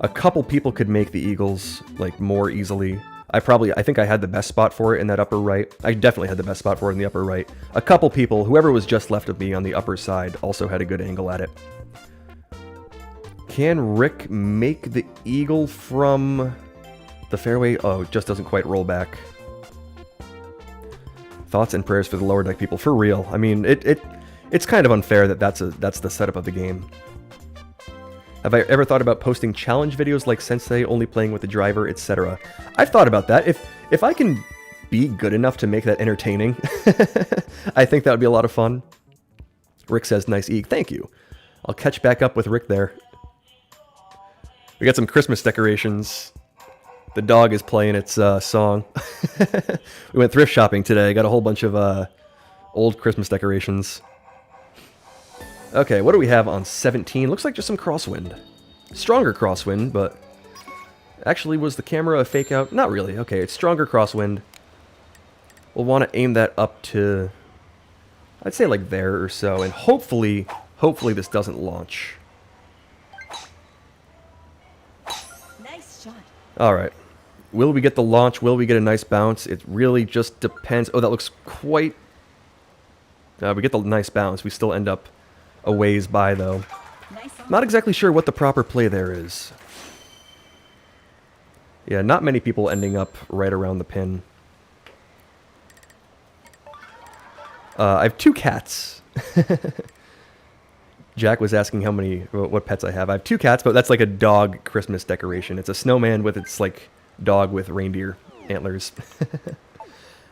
a couple people could make the eagles, like, more easily. I think I had the best spot for it in that upper right. I definitely had the best spot for it in the upper right. A couple people, whoever was just left of me on the upper side, also had a good angle at it. Can Rick make the eagle from the fairway? Oh, it just doesn't quite roll back. Thoughts and prayers for the lower deck people, for real. I mean, it's kind of unfair that that's the setup of the game. Have I ever thought about posting challenge videos like Sensei, only playing with the driver, etc.? I've thought about that. If I can be good enough to make that entertaining. I think that would be a lot of fun. Rick says, nice eek. Thank you. I'll catch back up with Rick there. We got some Christmas decorations. The dog is playing its song. We went thrift shopping today. Got a whole bunch of old Christmas decorations. Okay, what do we have on 17? Looks like just some crosswind. Stronger crosswind, but... Actually, was the camera a fake out? Not really. Okay, it's stronger crosswind. We'll want to aim that up to... I'd say like there or so, and hopefully this doesn't launch. Nice shot. Alright. Will we get the launch? Will we get a nice bounce? It really just depends. Oh, that looks quite... we get the nice bounce. We still end up a ways by, though. Nice on. Not exactly sure what the proper play there is. Yeah, not many people ending up right around the pin. I have 2 cats. Jack was asking what pets I have. I have 2 cats, but that's like a dog Christmas decoration. It's a snowman with its like dog with reindeer antlers.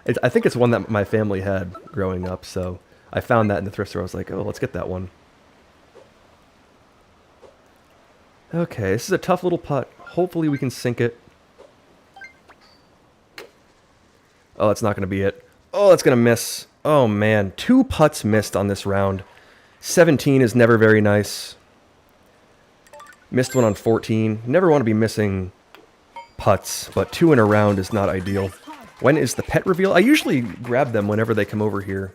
I think it's one that my family had growing up, so I found that in the thrift store. I was like, oh, let's get that one. Okay, this is a tough little putt. Hopefully we can sink it. Oh, that's not going to be it. Oh, that's going to miss. Oh, man. 2 putts missed on this round. 17 is never very nice. Missed one on 14. Never want to be missing putts, but 2 in a round is not ideal. When is the pet reveal? I usually grab them whenever they come over here.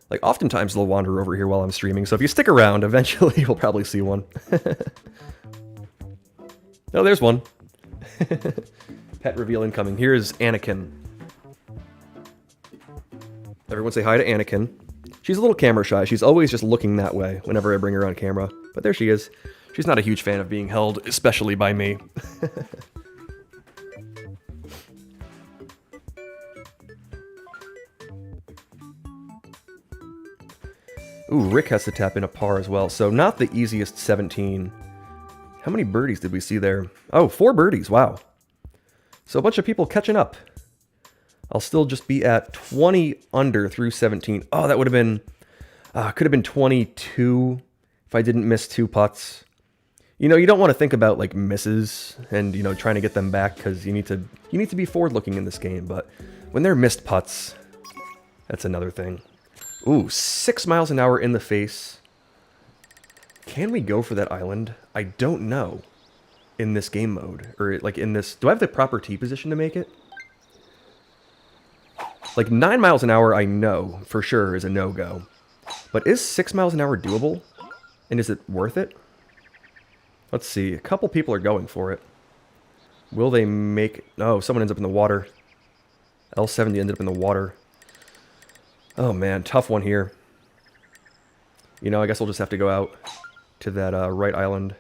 Like, oftentimes they'll wander over here while I'm streaming, so if you stick around, eventually you'll probably see one. Oh, there's one. Pet reveal incoming. Here's Anakin. Everyone say hi to Anakin. She's a little camera shy. She's always just looking that way whenever I bring her on camera. But there she is. She's not a huge fan of being held, especially by me. Ooh, Rick has to tap in a par as well. So not the easiest 17. How many birdies did we see there? Oh, 4 birdies. Wow. So a bunch of people catching up. I'll still just be at 20 under through 17. Oh, that would have been... could have been 22 if I didn't miss 2 putts. You know, you don't want to think about, like, misses and, you know, trying to get them back because you need to be forward-looking in this game. But when they're missed putts, that's another thing. Ooh, 6 miles an hour in the face. Can we go for that island? I don't know in this game mode. Or, like, in this... Do I have the proper tee position to make it? Like, 9 miles an hour, I know for sure is a no-go. But is 6 miles an hour doable? And is it worth it? Let's see. A couple people are going for it. Will they make... Oh, someone ends up in the water. L70 ended up in the water. Oh, man. Tough one here. You know, I guess we'll just have to go out to that right island.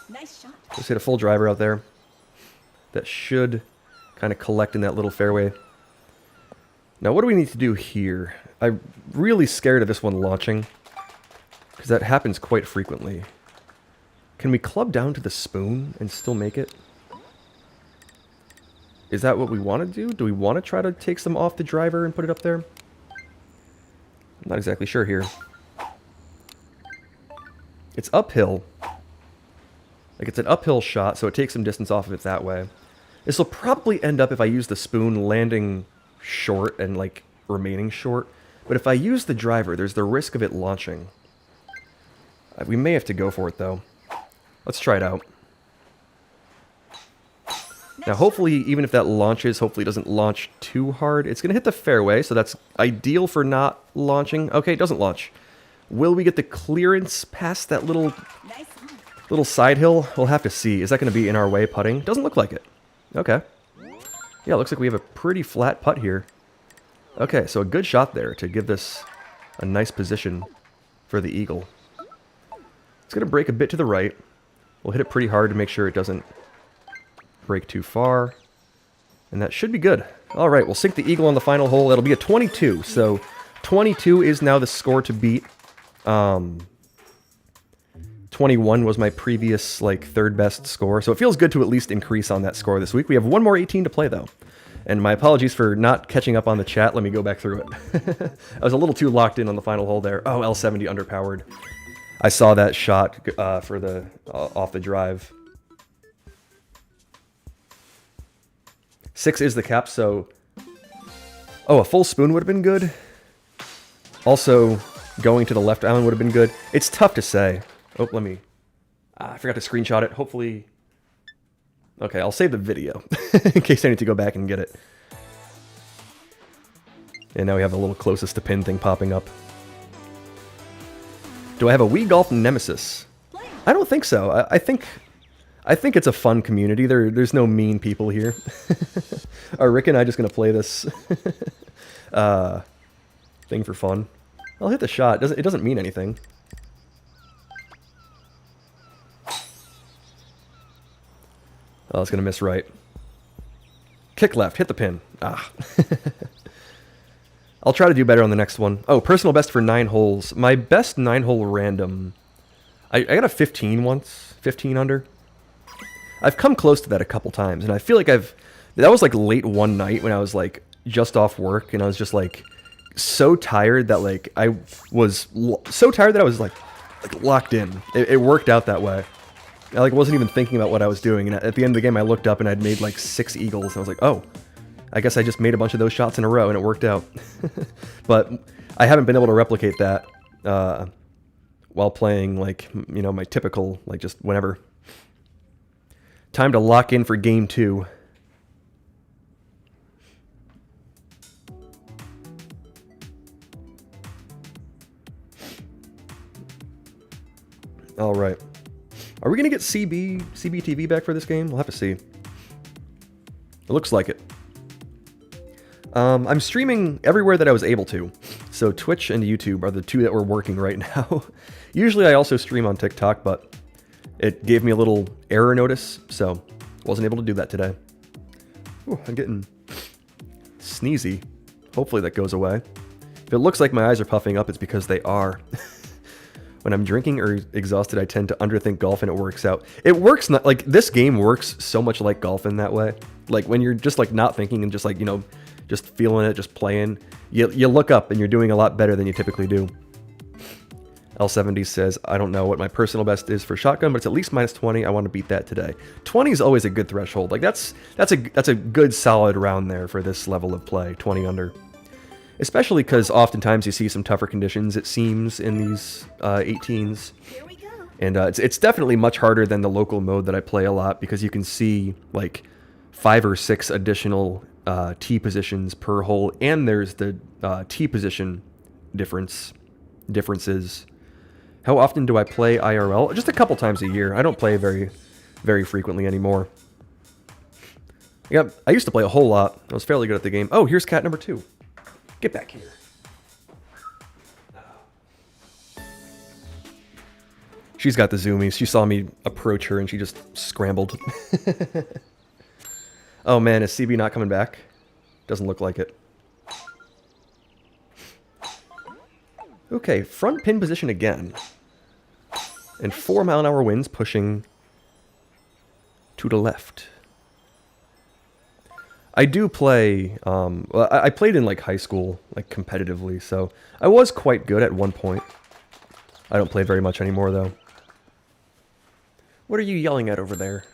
Nice shot. Just hit a full driver out there. That should kind of collect in that little fairway. Now, what do we need to do here? I'm really scared of this one launching, because that happens quite frequently. Can we club down to the spoon and still make it? Is that what we want to do? Do we want to try to take some off the driver and put it up there? I'm not exactly sure here. It's uphill. Like, it's an uphill shot, so it takes some distance off of it that way. This will probably end up, if I use the spoon, landing short and, like, remaining short. But if I use the driver, there's the risk of it launching. We may have to go for it, though. Let's try it out. Now, hopefully, even if that launches, hopefully it doesn't launch too hard. It's going to hit the fairway, so that's ideal for not launching. Okay, it doesn't launch. Will we get the clearance past that little side hill? We'll have to see. Is that going to be in our way putting? Doesn't look like it. Okay. Yeah, looks like we have a pretty flat putt here. Okay, so a good shot there to give this a nice position for the eagle. It's going to break a bit to the right. We'll hit it pretty hard to make sure it doesn't break too far. And that should be good. All right, we'll sink the eagle on the final hole. That'll be a 22. So 22 is now the score to beat. 22 21 was my previous, like, third best score. So it feels good to at least increase on that score this week. We have one more 18 to play, though. And my apologies for not catching up on the chat. Let me go back through it. I was a little too locked in on the final hole there. Oh, L70 underpowered. I saw that shot for the off the drive. 6 is the cap, so... Oh, a full spoon would have been good. Also, going to the left island would have been good. It's tough to say. Oh, let me... I forgot to screenshot it. Hopefully... Okay, I'll save the video in case I need to go back and get it. And now we have the little closest to pin thing popping up. Do I have a Wii Golf nemesis? I don't think so. I think it's a fun community. There's no mean people here. Are Rick and I just gonna play this thing for fun? I'll hit the shot. It doesn't mean anything. Oh, it's gonna miss right. Kick left, hit the pin. Ah. I'll try to do better on the next one. Oh, personal best for 9 holes. My best 9-hole random. I got a 15 once. 15 under. I've come close to that a couple times, and I feel like that was like late one night when I was like just off work, and I was just like so tired that like I was so tired that I was like locked in. It worked out that way. I like wasn't even thinking about what I was doing, and at the end of the game I looked up and I'd made like 6 eagles, and I was like, oh, I guess I just made a bunch of those shots in a row, and it worked out. But I haven't been able to replicate that while playing like, you know, my typical, like just whenever. Time to lock in for game 2. All right. Are we going to get CBTV back for this game? We'll have to see. It looks like it. I'm streaming everywhere that I was able to. So Twitch and YouTube are the two that we're working right now. Usually I also stream on TikTok, but it gave me a little error notice, so wasn't able to do that today. Ooh, I'm getting sneezy. Hopefully that goes away. If it looks like my eyes are puffing up, it's because they are. When I'm drinking or exhausted, I tend to underthink golf, and it works out. It works not like this game works so much like golf in that way. Like when you're just like not thinking and just like, you know, just feeling it, just playing, you look up and you're doing a lot better than you typically do. L70 says, I don't know what my personal best is for shotgun, but it's at least minus 20. I want to beat that today. 20 is always a good threshold. Like that's a good solid round there for this level of play, 20 under. Especially because oftentimes you see some tougher conditions, it seems, in these 18s. Here we go. And it's definitely much harder than the local mode that I play a lot, because you can see like 5 or 6 additional tee positions per hole, and there's the tee position differences. How often do I play IRL? Just a couple times a year. I don't play very, very frequently anymore. Yeah, I used to play a whole lot. I was fairly good at the game. Oh, here's cat number 2. Get back here. She's got the zoomies. She saw me approach her and she just scrambled. Oh man, is CB not coming back? Doesn't look like it. Okay, front pin position again. And 4-mile-an-hour winds pushing to the left. I do play, well, I played in like high school, like competitively, so I was quite good at one point. I don't play very much anymore though. What are you yelling at over there?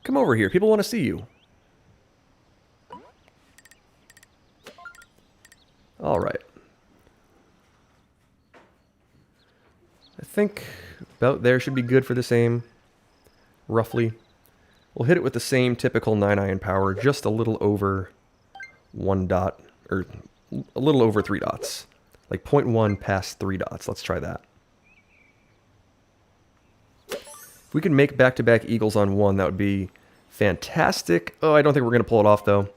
Come over here, people want to see you. Alright. I think about there should be good for this aim, roughly. We'll hit it with the same typical 9-iron power, just a little over 1 dot, or a little over 3 dots. Like 0.1 past 3 dots. Let's try that. If we could make back-to-back eagles on 1, that would be fantastic. Oh, I don't think we're going to pull it off, though.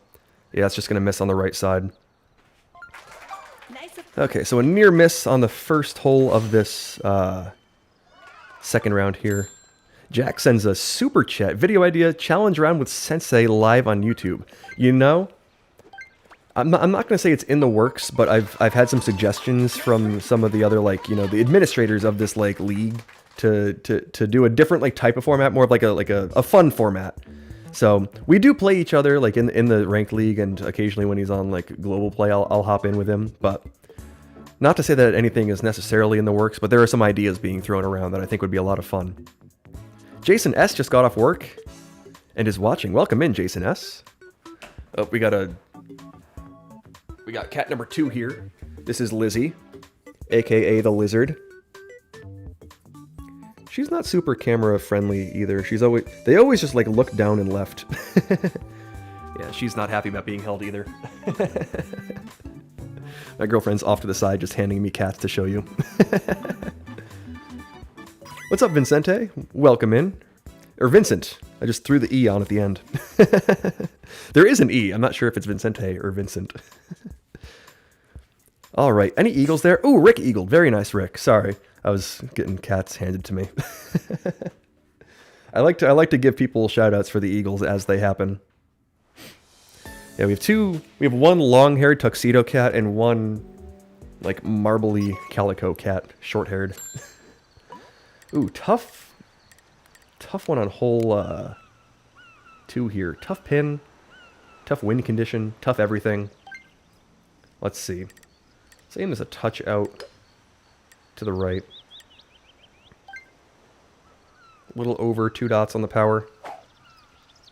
Yeah, it's just going to miss on the right side. Nice. Okay, so a near miss on the first hole of this second round here. Jack sends a super chat. Video idea, challenge round with Sensei live on YouTube. You know, I'm not going to say it's in the works, but I've had some suggestions from some of the other, like, you know, the administrators of this like league to do a different like type of format, more of like a fun format. So we do play each other like in the ranked league, and occasionally when he's on like global play, I'll hop in with him. But not to say that anything is necessarily in the works, but there are some ideas being thrown around that I think would be a lot of fun. Jason S just got off work and is watching. Welcome in, Jason S. Oh, we got cat number 2 here. This is Lizzie, aka the Lizard. She's not super camera friendly either. They always just like look down and left. Yeah, she's not happy about being held either. My girlfriend's off to the side just handing me cats to show you. What's up, Vincente? Welcome in. Or Vincent. I just threw the E on at the end. There is an E. I'm not sure if it's Vincente or Vincent. All right. Any eagles there? Ooh, Rick eagled. Very nice, Rick. Sorry. I was getting cats handed to me. I like to give people shout outs for the eagles as they happen. Yeah, we have one long-haired tuxedo cat and one like marbly calico cat, short-haired. Ooh, tough one on hole 2 here. Tough pin, tough wind condition, tough everything. Let's see. Let's aim this a touch out to the right. A little over 2 dots on the power.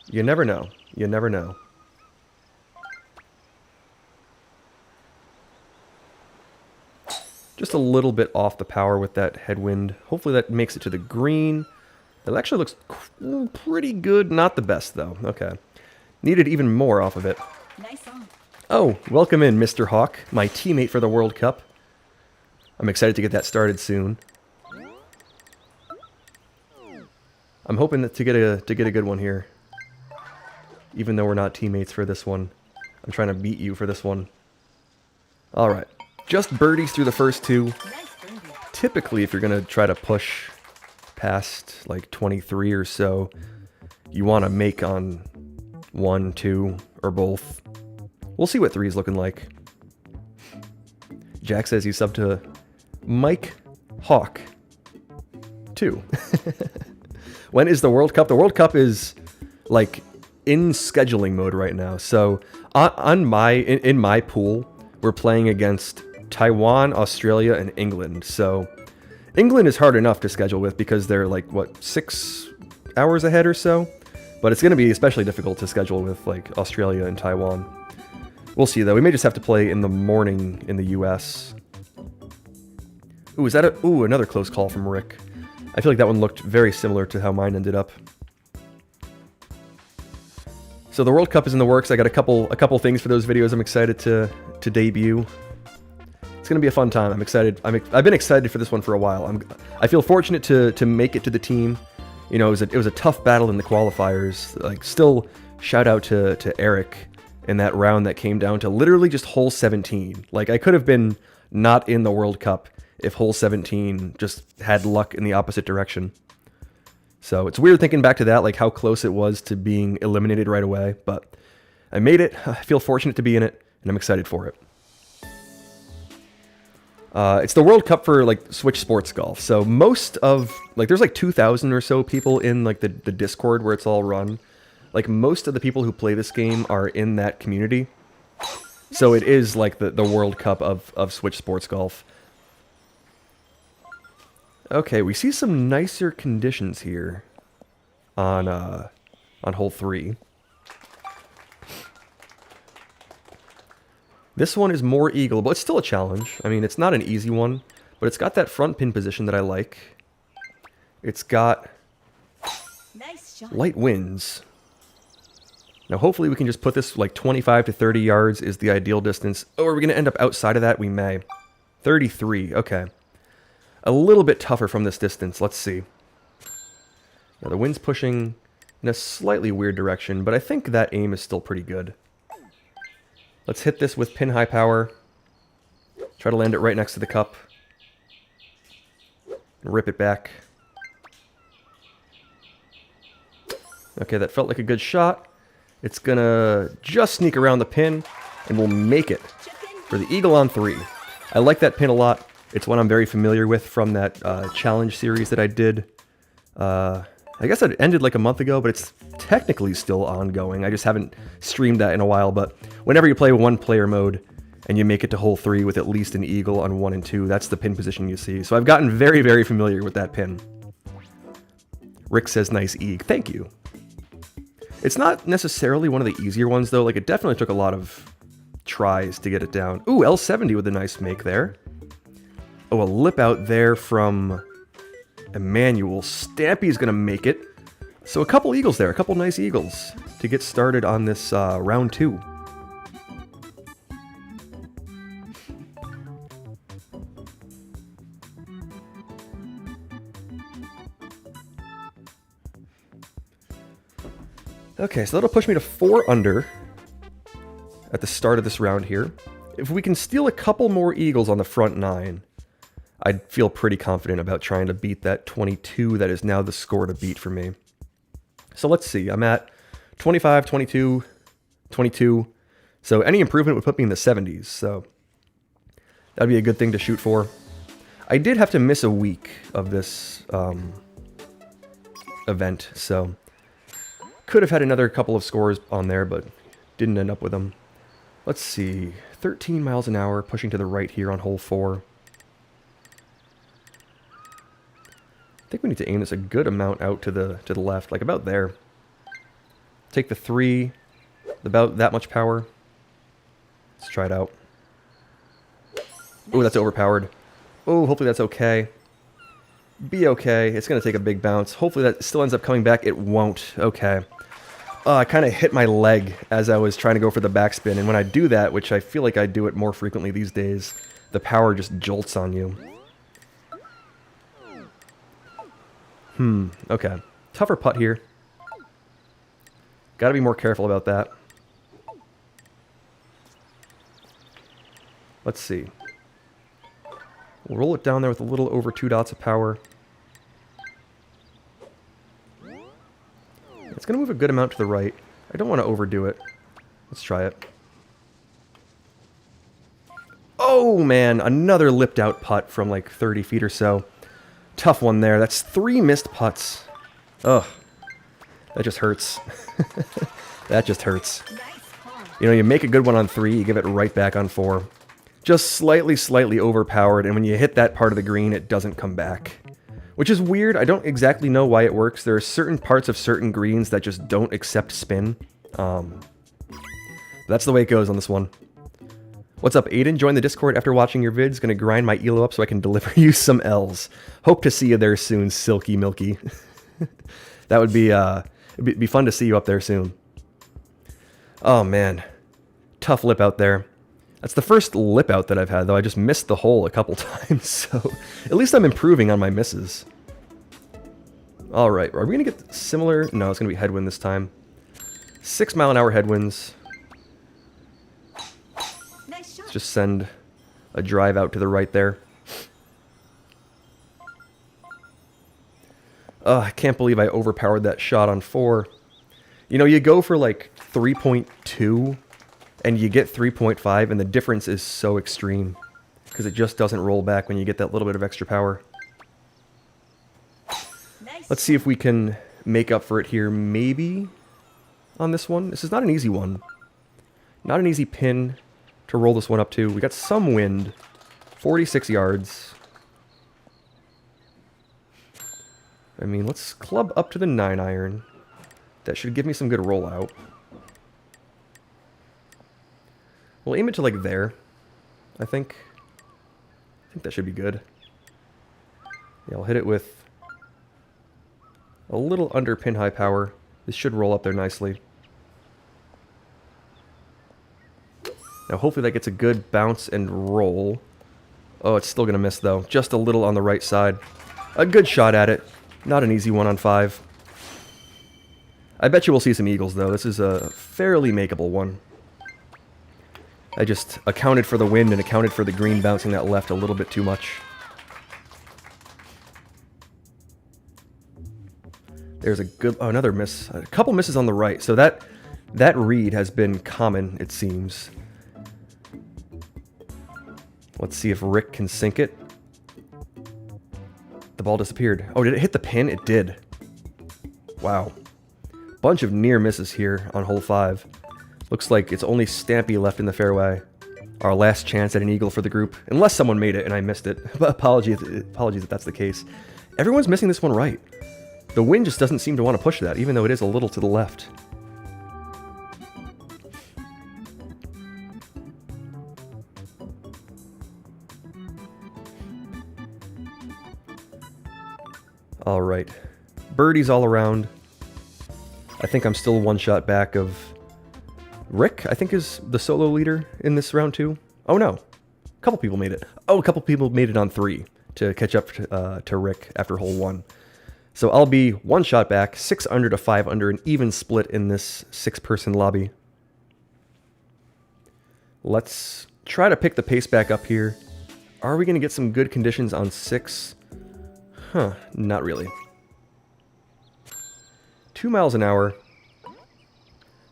You never know. You never know. Just a little bit off the power with that headwind. Hopefully that makes it to the green. That actually looks pretty good. Not the best, though. Okay. Needed even more off of it. Nice on. Oh, welcome in, Mr. Hawk, my teammate for the World Cup. I'm excited to get that started soon. I'm hoping to get a good one here. Even though we're not teammates for this one. I'm trying to beat you for this one. Alright. Just birdies through the first 2. Nice birdie. Typically, if you're going to try to push past like 23 or so, you want to make on 1, 2, or both. We'll see what 3 is looking like. Jack says he's subbed to Mike Hawk 2. When is the World Cup? The World Cup is like in scheduling mode right now. So in my pool, we're playing against Taiwan, Australia, and England. So England is hard enough to schedule with because they're like, what, 6 hours ahead or so? But it's going to be especially difficult to schedule with like Australia and Taiwan. We'll see though. We may just have to play in the morning in the US. Ooh, is that another close call from Rick. I feel like that one looked very similar to how mine ended up. So the World Cup is in the works. I got a couple things for those videos I'm excited to debut. It's gonna be a fun time. I'm excited. I've been excited for this one for a while. I feel fortunate to make it to the team. You know, it was a tough battle in the qualifiers. Like, still shout out to Eric in that round that came down to literally just hole 17. Like, I could have been not in the World Cup if hole 17 just had luck in the opposite direction. So it's weird thinking back to that, like how close it was to being eliminated right away. But I made it. I feel fortunate to be in it, and I'm excited for it. It's the World Cup for like Switch Sports Golf. So most of there's like 2,000 or so people in like the Discord where it's all run. Like most of the people who play this game are in that community. So it is like the World Cup of Switch Sports Golf. Okay, we see some nicer conditions here on hole 3. This one is more eagle, but it's still a challenge. I mean, it's not an easy one, but it's got that front pin position that I like. It's got Nice shot. light winds. Now, hopefully we can just put this like 25 to 30 yards is the ideal distance. Oh, are we going to end up outside of that? We may. 33, okay. A little bit tougher from this distance. Let's see. Now, the wind's pushing in a slightly weird direction, but I think that aim is still pretty good. Let's hit this with pin high power. Try to land it right next to the cup. And rip it back. Okay, that felt like a good shot. It's gonna just sneak around the pin. and we'll make it for the eagle on 3. I like that pin a lot. It's one I'm very familiar with from that challenge series that I did. I guess it ended like a month ago, but it's technically still ongoing. I just haven't streamed that in a while, but whenever you play one player mode and you make it to hole 3 with at least an eagle on 1 and 2, that's the pin position you see. So I've gotten very, very familiar with that pin. Rick says nice eag. Thank you. It's not necessarily one of the easier ones though. Like it definitely took a lot of tries to get it down. Ooh, L70 with a nice make there. Oh, a lip out there from Emmanuel. Stampy's gonna make it. So a couple eagles there, a couple nice eagles to get started on this round 2. Okay, so that'll push me to 4 under at the start of this round here. If we can steal a couple more eagles on the front 9, I'd feel pretty confident about trying to beat that 22 that is now the score to beat for me. So let's see, I'm at 25, 22, 22. So any improvement would put me in the 70s, so that'd be a good thing to shoot for. I did have to miss a week of this event, so could have had another couple of scores on there, but didn't end up with them. Let's see, 13 miles an hour, pushing to the right here on hole 4. I think we need to aim this a good amount out to the left, like about there. Take the 3, about that much power. Let's try it out. Oh, that's overpowered. Oh, hopefully that's okay. Be okay. It's going to take a big bounce. Hopefully that still ends up coming back. It won't. Okay. I kind of hit my leg as I was trying to go for the backspin, and when I do that, which I feel like I do it more frequently these days, the power just jolts on you. Okay. Tougher putt here. Gotta be more careful about that. Let's see. We'll roll it down there with a little over 2 dots of power. It's going to move a good amount to the right. I don't want to overdo it. Let's try it. Oh, man. Another lipped out putt from like 30 feet or so. Tough one there. That's 3 missed putts. Ugh. That just hurts. That just hurts. You know, you make a good one on 3, you give it right back on 4. Just slightly overpowered, and when you hit that part of the green, it doesn't come back. Which is weird. I don't exactly know why it works. There are certain parts of certain greens that just don't accept spin. That's the way it goes on this one. What's up, Aiden? Join the Discord after watching your vids. Gonna grind my elo up so I can deliver you some L's. Hope to see you there soon, Silky Milky. That would be, it'd be fun to see you up there soon. Oh, man. Tough lip out there. That's the first lip out that I've had, though. I just missed the hole a couple times, so at least I'm improving on my misses. Alright, are we going to get similar? No, it's going to be headwind this time. 6 mile an hour headwinds. Nice shot. Let's just send a drive out to the right there. I can't believe I overpowered that shot on 4. You know, you go for like 3.2 and you get 3.5, and the difference is so extreme because it just doesn't roll back when you get that little bit of extra power. Nice. Let's see if we can make up for it here, maybe on this one. This is not an easy one. Not an easy pin to roll this one up to. We got some wind. 46 yards. I mean, let's club up to the 9-iron. That should give me some good rollout. We'll aim it to like there, I think. I think that should be good. Yeah, I'll hit it with a little under pin high power. This should roll up there nicely. Now hopefully that gets a good bounce and roll. Oh, it's still going to miss though. Just a little on the right side. A good shot at it. Not an easy one on 5. I bet you we'll see some eagles though. This is a fairly makeable one. I just accounted for the wind and accounted for the green bouncing that left a little bit too much. There's a good... Oh, another miss. A couple misses on the right. So that read has been common, it seems. Let's see if Rick can sink it. The ball disappeared. Oh, did it hit the pin? It did. Wow. Bunch of near misses here on hole 5. Looks like it's only Stampy left in the fairway. Our last chance at an eagle for the group. Unless someone made it and I missed it. But apologies if that's the case. Everyone's missing this one right. The wind just doesn't seem to want to push that, even though it is a little to the left. Alright. Birdies all around. I think I'm still one shot back of Rick, I think is the solo leader in this round 2. Oh no. A couple people made it. Oh, a couple people made it on 3 to catch up to Rick after hole 1. So I'll be one shot back, 6 under to 5 under, an even split in this 6-person lobby. Let's try to pick the pace back up here. Are we going to get some good conditions on 6? Huh, not really. 2 miles an hour.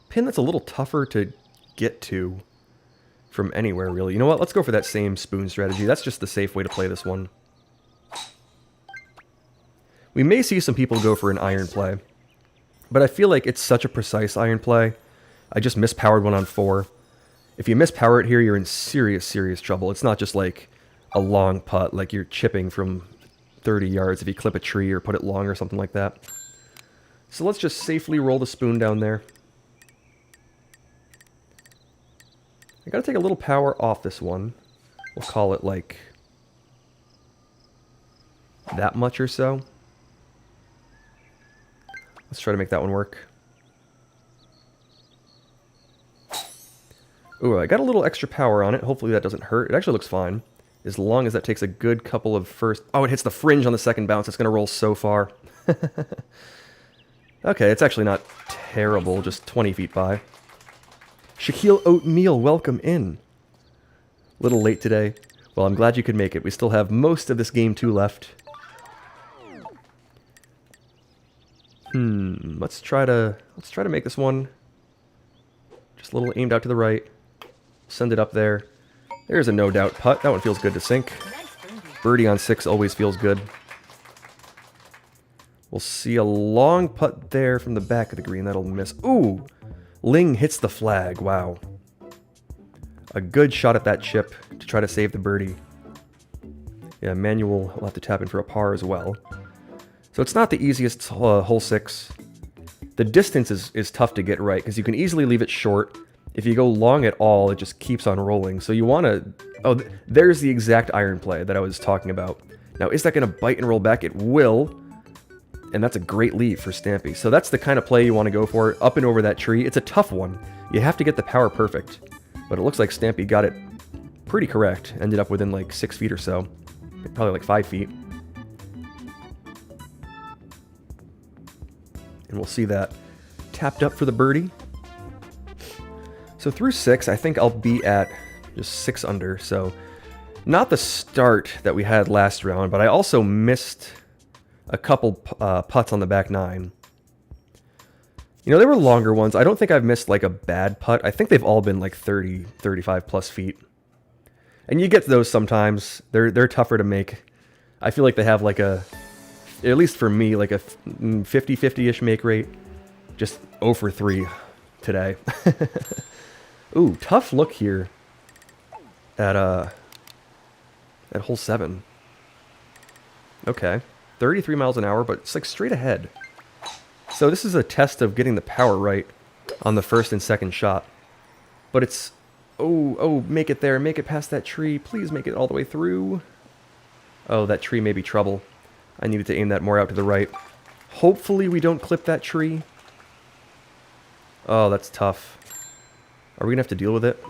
Pin that's a little tougher to get to from anywhere, really. You know what? Let's go for that same spoon strategy. That's just the safe way to play this one. We may see some people go for an iron play, but I feel like it's such a precise iron play. I just mispowered one on 4. If you mispower it here, you're in serious, serious trouble. It's not just like a long putt, like you're chipping from 30 yards if you clip a tree or put it long or something like that. So let's just safely roll the spoon down there. I gotta take a little power off this one. We'll call it like that much or so. Let's try to make that one work. Ooh, I got a little extra power on it. Hopefully that doesn't hurt. It actually looks fine. As long as that takes a good couple of first... Oh, it hits the fringe on the second bounce. It's going to roll so far. Okay, it's actually not terrible. Just 20 feet by. Shaquille Oatmeal, welcome in. Little late today. Well, I'm glad you could make it. We still have most of this game 2 left. Let's try to make this one just a little aimed out to the right. Send it up there. There's a no doubt putt. That one feels good to sink. Birdie on 6 always feels good. We'll see a long putt there from the back of the green. That'll miss. Ooh! Ling hits the flag. Wow. A good shot at that chip to try to save the birdie. Yeah, Manuel will have to tap in for a par as well. So it's not the easiest hole 6. The distance is tough to get right, because you can easily leave it short. If you go long at all, it just keeps on rolling. So you want to... Oh, there's the exact iron play that I was talking about. Now, is that going to bite and roll back? It will. And that's a great lead for Stampy. So that's the kind of play you want to go for, up and over that tree. It's a tough one. You have to get the power perfect. But it looks like Stampy got it pretty correct. Ended up within like 6 feet or so. Probably like 5 feet. And we'll see that tapped up for the birdie. So through 6, I think I'll be at just 6 under. So not the start that we had last round, but I also missed a couple putts on the back 9. You know, they were longer ones. I don't think I've missed like a bad putt. I think they've all been like 30, 35 plus feet. And you get those sometimes. They're tougher to make. I feel like they have like a, at least for me, like a 50-50-ish make rate. Just 0 for 3 today. Ooh, tough look here at hole 7. Okay. 33 miles an hour, but it's like straight ahead. So this is a test of getting the power right on the first and second shot. But it's... Oh, make it there. Make it past that tree. Please make it all the way through. Oh, that tree may be trouble. I needed to aim that more out to the right. Hopefully we don't clip that tree. Oh, that's tough. Are we going to have to deal with it?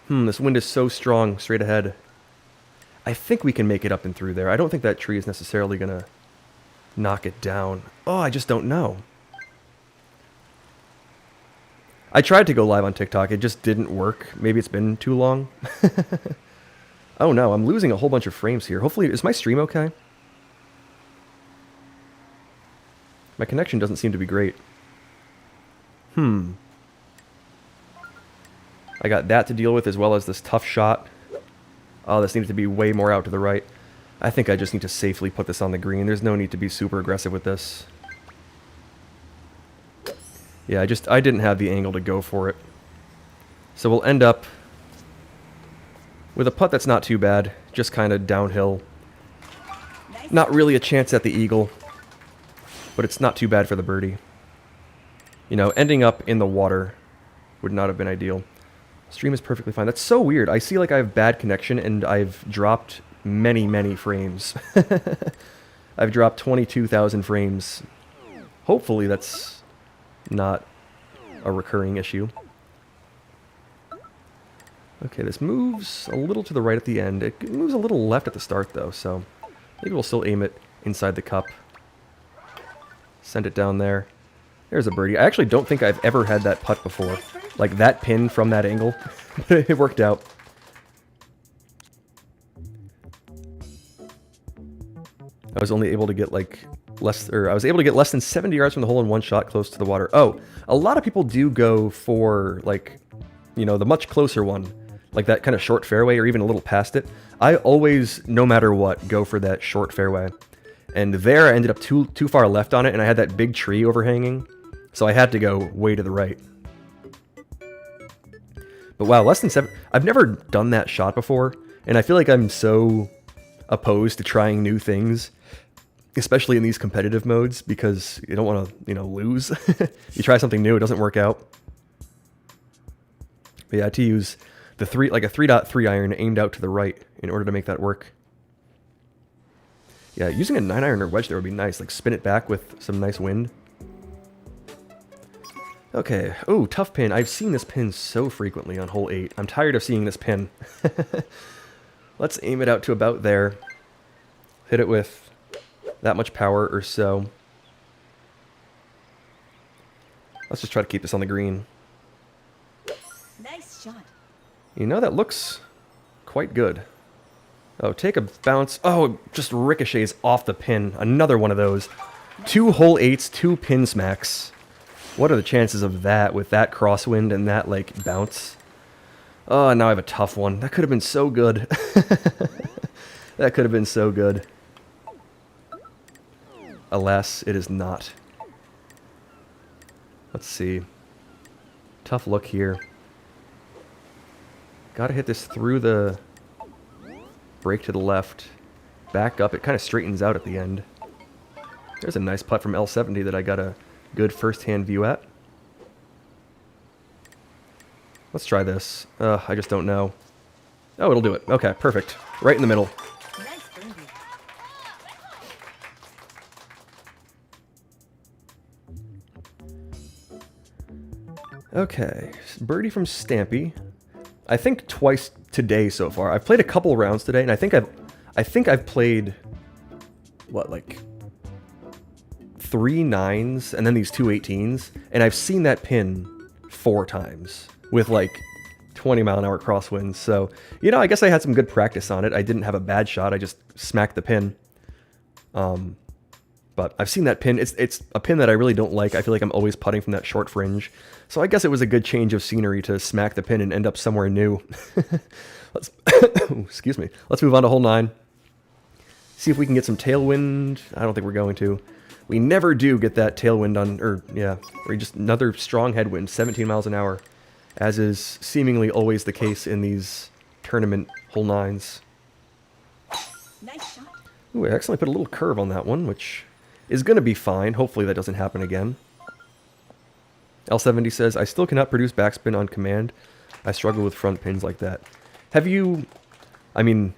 This wind is so strong straight ahead. I think we can make it up and through there. I don't think that tree is necessarily going to knock it down. Oh, I just don't know. I tried to go live on TikTok. It just didn't work. Maybe it's been too long. Oh no, I'm losing a whole bunch of frames here. Hopefully, is my stream okay? My connection doesn't seem to be great. I I got that to deal with as well as this tough shot. Oh, this needed to be way more out to the right. I think I just need to safely put this on the green. There's no need to be super aggressive with this. Yeah, I didn't have the angle to go for it. So we'll end up with a putt that's not too bad, just kind of downhill. Not really a chance at the eagle, but it's not too bad for the birdie. You know, ending up in the water would not have been ideal. Stream is perfectly fine. That's so weird. I see like I have bad connection and I've dropped many, many frames. I've dropped 22,000 frames. Hopefully that's not a recurring issue. Okay, this moves a little to the right at the end. It moves a little left at the start though, so maybe we'll still aim it inside the cup. Send it down there. There's a birdie. I actually don't think I've ever had that putt before. Like that pin from that angle. But it worked out. I was only able to get like I was able to get less than 70 yards from the hole in one shot close to the water. Oh, a lot of people do go for like, you know, the much closer one. Like that kind of short fairway or even a little past it. I always, no matter what, go for that short fairway. And there I ended up too far left on it and I had that big tree overhanging. So I had to go way to the right. But wow, less than 7. I've never done that shot before. And I feel like I'm so opposed to trying new things. Especially in these competitive modes. Because you don't want to, you know, lose. You try something new, it doesn't work out. But yeah, I had to use the like a 3.3 iron aimed out to the right in order to make that work. Yeah, using a 9 iron or wedge there would be nice. Like spin it back with some nice wind. Okay. Oh, tough pin. I've seen this pin so frequently on hole 8. I'm tired of seeing this pin. Let's aim it out to about there. Hit it with that much power or so. Let's just try to keep this on the green. Nice shot. You know, that looks quite good. Oh, take a bounce. Oh, just ricochets off the pin. Another one of those. 2 hole 8s, 2 pin smacks. What are the chances of that with that crosswind and that, like, bounce? Oh, now I have a tough one. That could have been so good. That could have been so good. Alas, it is not. Let's see. Tough look here. Gotta hit this through the break to the left. Back up. It kind of straightens out at the end. There's a nice putt from L70 that I got a good first-hand view at. Let's try this. I just don't know. Oh, it'll do it. Okay, perfect. Right in the middle. Nice birdie. Okay, birdie from Stampy. I think twice today so far. I've played a couple rounds today, and I think I've played what, like 3 9s and then these 2 18s, and I've seen that pin 4 times with like 20-mile-an-hour crosswinds. So, you know, I guess I had some good practice on it. I didn't have a bad shot. I just smacked the pin. But I've seen that pin. It's a pin that I really don't like. I feel like I'm always putting from that short fringe. So I guess it was a good change of scenery to smack the pin and end up somewhere new. Let's excuse me. Let's move on to hole 9. See if we can get some tailwind. I don't think we're going to. We never do get that tailwind on, or just another strong headwind, 17 miles an hour, as is seemingly always the case in these tournament hole 9s. Nice shot. Ooh, I accidentally put a little curve on that one, which is going to be fine. Hopefully that doesn't happen again. L70 says, I still cannot produce backspin on command. I struggle with front pins like that. Have you, I mean,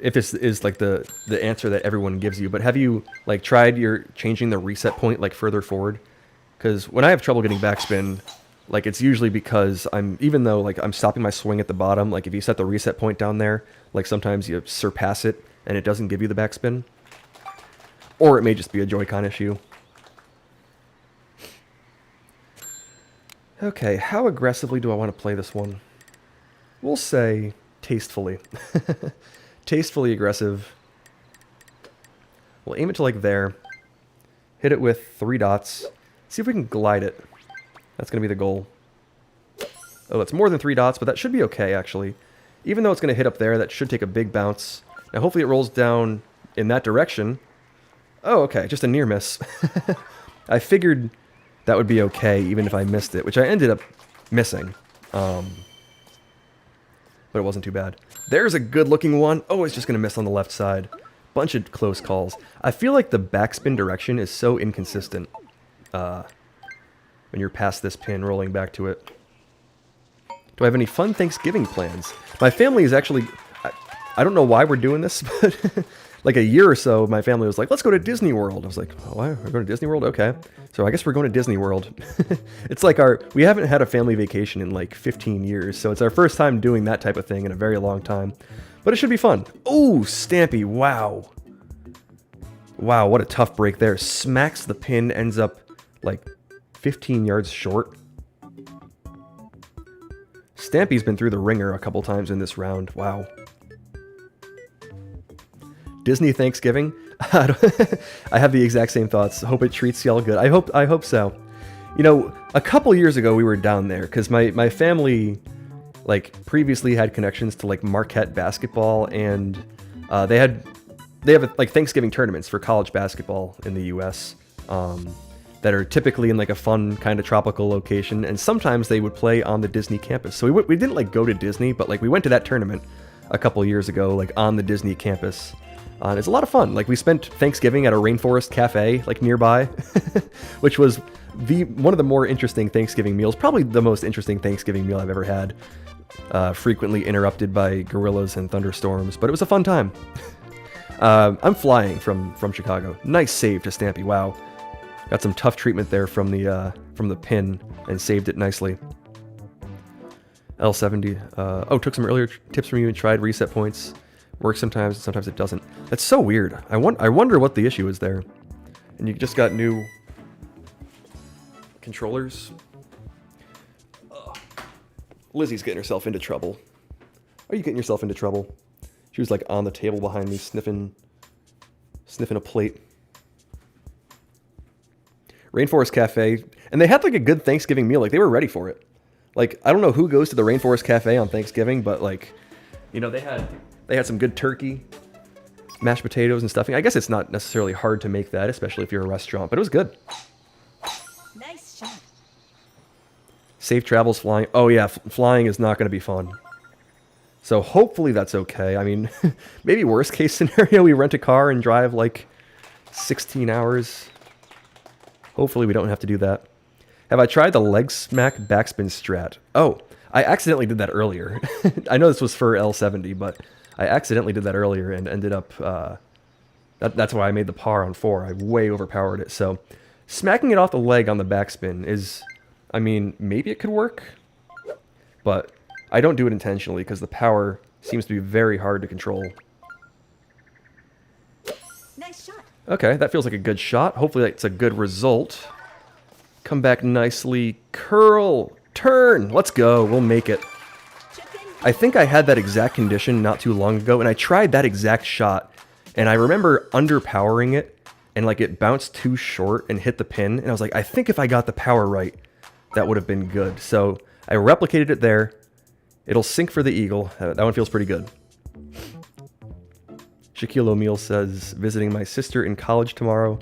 if this is like the answer that everyone gives you, but have you like tried changing the reset point like further forward? Because when I have trouble getting backspin, like it's usually because even though like I'm stopping my swing at the bottom, like if you set the reset point down there, like sometimes you surpass it and it doesn't give you the backspin. Or it may just be a Joy-Con issue. Okay, how aggressively do I want to play this one? We'll say tastefully. Tastefully aggressive. We'll aim it to like there. Hit it with 3 dots. See if we can glide it. That's going to be the goal. Oh, it's more than 3 dots, but that should be okay, actually. Even though it's going to hit up there, that should take a big bounce. Now, hopefully it rolls down in that direction. Oh, okay, just a near miss. I figured that would be okay, even if I missed it, which I ended up missing. But it wasn't too bad. There's a good-looking one. Oh, it's just going to miss on the left side. Bunch of close calls. I feel like the backspin direction is so inconsistent when you're past this pin, rolling back to it. Do I have any fun Thanksgiving plans? My family is actually... I don't know why we're doing this, but like a year or so, my family was like, let's go to Disney World. I was like, oh, why? We're going to Disney World? Okay. So I guess we're going to Disney World. It's like we haven't had a family vacation in like 15 years, so it's our first time doing that type of thing in a very long time. But it should be fun. Oh, Stampy, wow. Wow, what a tough break there. Smacks the pin, ends up like 15 yards short. Stampy's been through the ringer a couple times in this round. Wow. Disney Thanksgiving? I have the exact same thoughts. Hope it treats y'all good. I hope so. You know, a couple years ago we were down there because my family like previously had connections to like Marquette basketball, and they have like Thanksgiving tournaments for college basketball in the U.S. That are typically in like a fun kind of tropical location, and sometimes they would play on the Disney campus. So we didn't like go to Disney, but like we went to that tournament a couple years ago, like on the Disney campus. It's a lot of fun. Like we spent Thanksgiving at a rainforest cafe like nearby, which was one of the more interesting Thanksgiving meals, probably the most interesting Thanksgiving meal I've ever had. Frequently interrupted by gorillas and thunderstorms, but it was a fun time. I'm flying from Chicago. Nice save to Stampy. Wow, got some tough treatment there from the pin and saved it nicely. L70. Oh, took some earlier tips from you and tried reset points. Works sometimes, and sometimes it doesn't. That's so weird. I wonder what the issue is there. And you just got new controllers. Ugh. Lizzie's getting herself into trouble. Are you getting yourself into trouble? She was like on the table behind me, sniffing a plate. Rainforest Cafe, and they had like a good Thanksgiving meal. Like they were ready for it. Like I don't know who goes to the Rainforest Cafe on Thanksgiving, but like, you know, they had some good turkey, mashed potatoes and stuffing. I guess it's not necessarily hard to make that, especially if you're a restaurant, but it was good. Nice shot. Safe travels flying. Oh yeah, flying is not going to be fun. So hopefully that's okay. I mean, maybe worst case scenario, we rent a car and drive like 16 hours. Hopefully we don't have to do that. Have I tried the leg smack backspin strat? Oh, I accidentally did that earlier. I know this was for L70, but I accidentally did that earlier and ended up... that's why I made the par on 4. I way overpowered it. So smacking it off the leg on the backspin is... I mean, maybe it could work, but I don't do it intentionally because the power seems to be very hard to control. Nice shot. Okay, that feels like a good shot. Hopefully that's a good result. Come back nicely. Curl. Turn. Let's go. We'll make it. Chip in. I think I had that exact condition not too long ago, and I tried that exact shot, and I remember underpowering it, and like it bounced too short and hit the pin, and I was like, I think if I got the power right, that would have been good. So I replicated it there. It'll sink for the eagle. That one feels pretty good. Shaquille O'Neal says, visiting my sister in college tomorrow.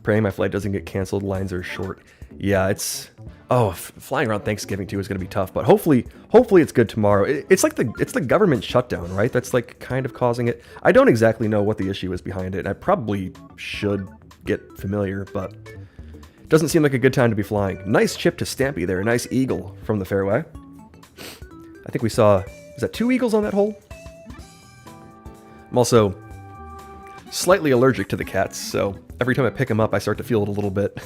Praying my flight doesn't get canceled. Lines are short. Yeah, it's... Oh, flying around Thanksgiving too is going to be tough, but hopefully it's good tomorrow. It's like it's the government shutdown, right? That's like kind of causing it. I don't exactly know what the issue is behind it. I probably should get familiar, but it doesn't seem like a good time to be flying. Nice chip to Stampy there. Nice eagle from the fairway. I think we saw... Is that 2 eagles on that hole? I'm also slightly allergic to the cats, so every time I pick them up, I start to feel it a little bit.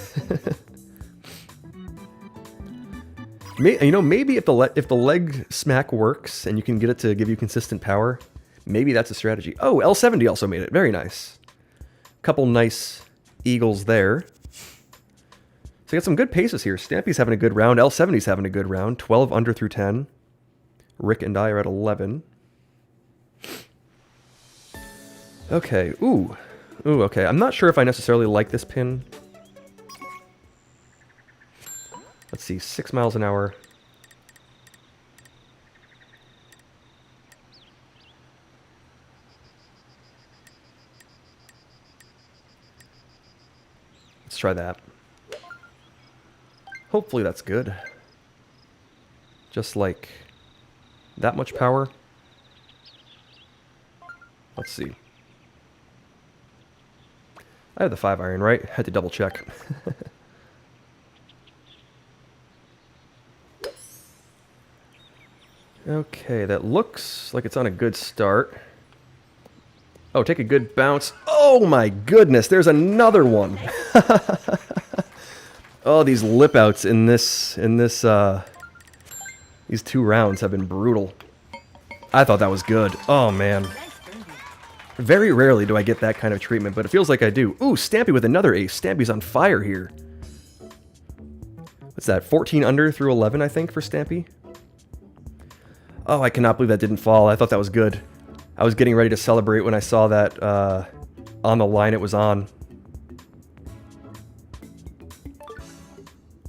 You know, maybe if the leg smack works and you can get it to give you consistent power, maybe that's a strategy. Oh, L70 also made it. Very nice. Couple nice eagles there. So you got some good paces here. Stampy's having a good round. L70's having a good round. 12 under through 10. Rick and I are at 11. Okay. Ooh, okay. I'm not sure if I necessarily like this pin. Let's see. 6 miles an hour. try that. Hopefully that's good. Just like that much power. Let's see. I have the 5 iron, right? Had to double check. Okay, that looks like it's on a good start. Oh, take a good bounce. Oh my goodness, there's another one. Oh, these lip outs in these 2 rounds have been brutal. I thought that was good. Oh man. Nice birdie. Very rarely do I get that kind of treatment, but it feels like I do. Ooh, Stampy with another ace. Stampy's on fire here. What's that? 14 under through 11, I think, for Stampy. Oh, I cannot believe that didn't fall. I thought that was good. I was getting ready to celebrate when I saw that on the line it was on.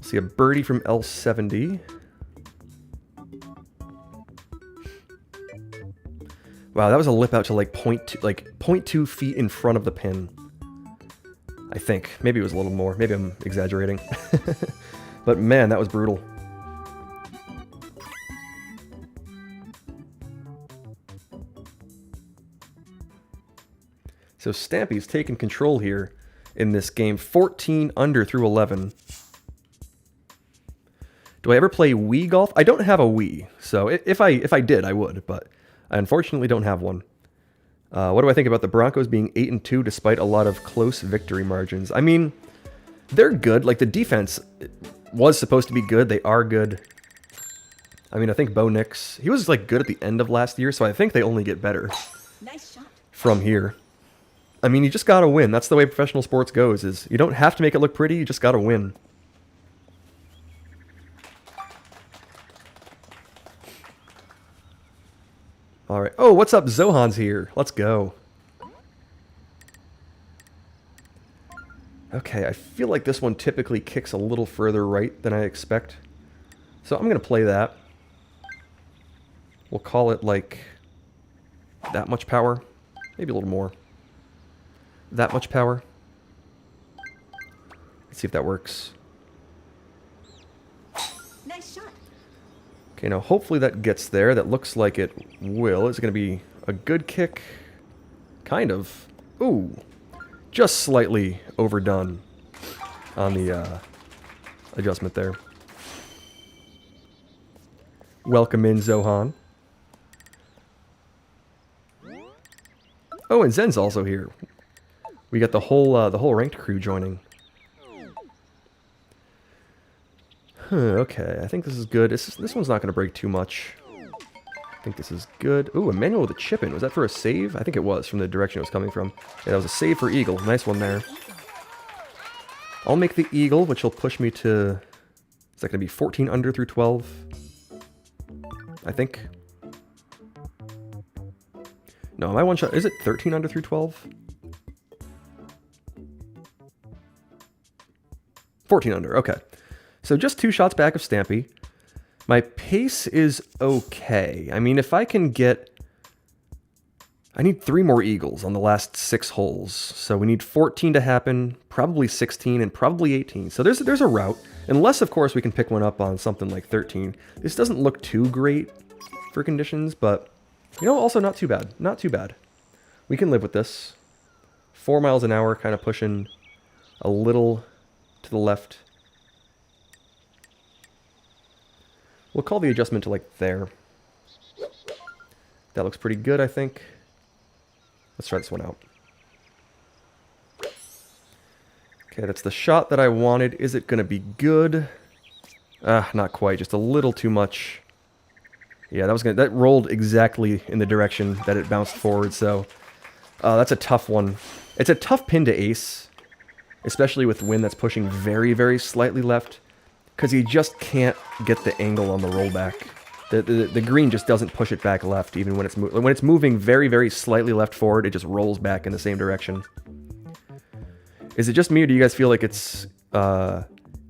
See a birdie from L70. Wow, that was a lip out to like 0.2 feet in front of the pin. I think. Maybe it was a little more. Maybe I'm exaggerating. But man, that was brutal. So Stampy's taking control here in this game. 14 under through 11. Do I ever play Wii golf? I don't have a Wii, so if I did, I would, but I unfortunately don't have one. What do I think about the Broncos being 8-2 despite a lot of close victory margins? I mean, they're good. Like, the defense was supposed to be good. They are good. I mean, I think Bo Nix, he was like good at the end of last year, so I think they only get better Nice shot. from here. I mean, you just gotta win. That's the way professional sports goes, is you don't have to make it look pretty, you just gotta win. Alright. Oh, what's up? Zohan's here. Let's go. Okay, I feel like this one typically kicks a little further right than I expect. So I'm gonna play that. We'll call it like that much power. Maybe a little more. That much power. Let's see if that works. Nice shot. Okay, now hopefully that gets there. That looks like it will. Is it going to be a good kick? Kind of. Ooh. Just slightly overdone on the adjustment there. Welcome in, Zohan. Oh, and Zen's also here. We got the whole ranked crew joining. Okay, I think this is good. This one's not going to break too much. I think this is good. Ooh, Emmanuel with a chip in. Was that for a save? I think it was, from the direction it was coming from. Yeah, that was a save for eagle. Nice one there. I'll make the eagle, which will push me to... Is that going to be 14 under through 12? I think. No, my one shot... Is it 13 under through 12? 14 under, okay. So just 2 shots back of Stampy. My pace is okay. I mean, if I can get... I need 3 more eagles on the last 6 holes. So we need 14 to happen, probably 16, and probably 18. So there's a route. Unless, of course, we can pick one up on something like 13. This doesn't look too great for conditions, but, you know, also not too bad. Not too bad. We can live with this. 4 miles an hour, kind of pushing a little to the left. We'll call the adjustment to like there. That looks pretty good, I think. Let's try this one out. Okay, that's the shot that I wanted. Is it going to be good? Not quite. Just a little too much. Yeah, that rolled exactly in the direction that it bounced forward, so that's a tough one. It's a tough pin to ace, especially with wind that's pushing very, very slightly left, because you just can't get the angle on the rollback. The green just doesn't push it back left, even when it's moving very, very slightly left forward, it just rolls back in the same direction. Is it just me, or do you guys feel like it's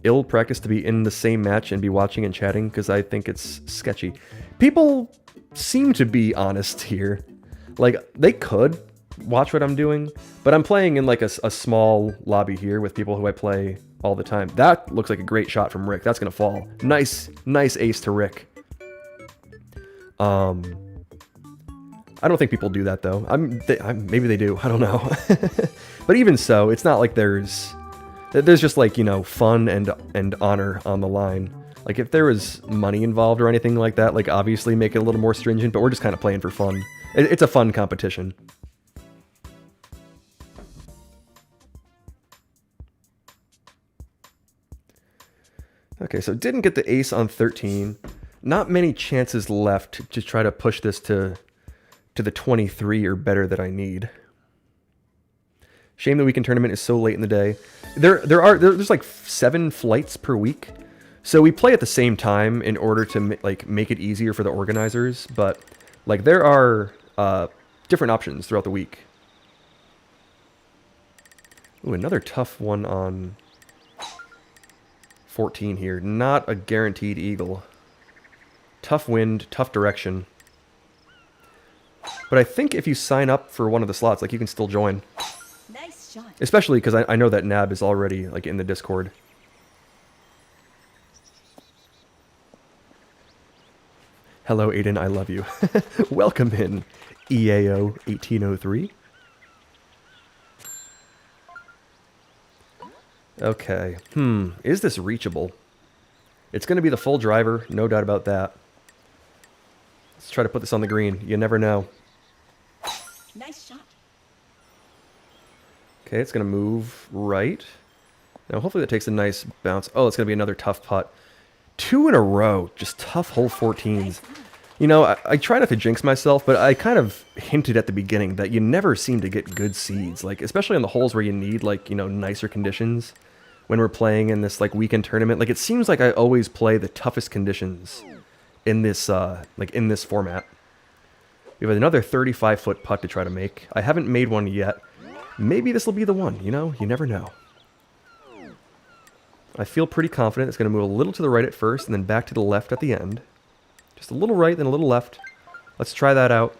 ill practice to be in the same match and be watching and chatting? Because I think it's sketchy. People seem to be honest here. Like, they could watch what I'm doing, But I'm playing in like a small lobby here with people who I play all the time. That looks like a great shot from Rick. That's going to fall. Nice ace to Rick. I don't think people do that, though. Maybe they do. I don't know. But even so, it's not like there's just like, you know, fun and honor on the line. Like, if there was money involved or anything like that, like, obviously make it a little more stringent, but we're just kind of playing for fun. It's a fun competition. Okay, so didn't get the ace on 13. Not many chances left to try to push this to the 23 or better that I need. Shame the weekend tournament is so late in the day. There's like 7 flights per week. So we play at the same time in order to like make it easier for the organizers, but like there are different options throughout the week. Ooh, another tough one on 14 here. Not a guaranteed eagle. Tough wind, tough direction. But I think if you sign up for one of the slots, like, you can still join. Nice shot. Especially because I know that Nab is already like in the Discord. Hello, Aiden, I love you. Welcome in, EAO 1803. Okay, is this reachable? It's going to be the full driver, no doubt about that. Let's try to put this on the green. You never know. Nice shot. Okay, it's going to move right. Now, hopefully that takes a nice bounce. Oh, it's going to be another tough putt. 2 in a row, just tough hole 14s. You know, I try not to jinx myself, but I kind of hinted at the beginning that you never seem to get good seeds, like, especially on the holes where you need, like, you know, nicer conditions. When we're playing in this, like, weekend tournament, like, it seems like I always play the toughest conditions in this, in this format. We have another 35-foot putt to try to make. I haven't made one yet. Maybe this will be the one, you know? You never know. I feel pretty confident it's going to move a little to the right at first and then back to the left at the end. Just a little right, then a little left. Let's try that out.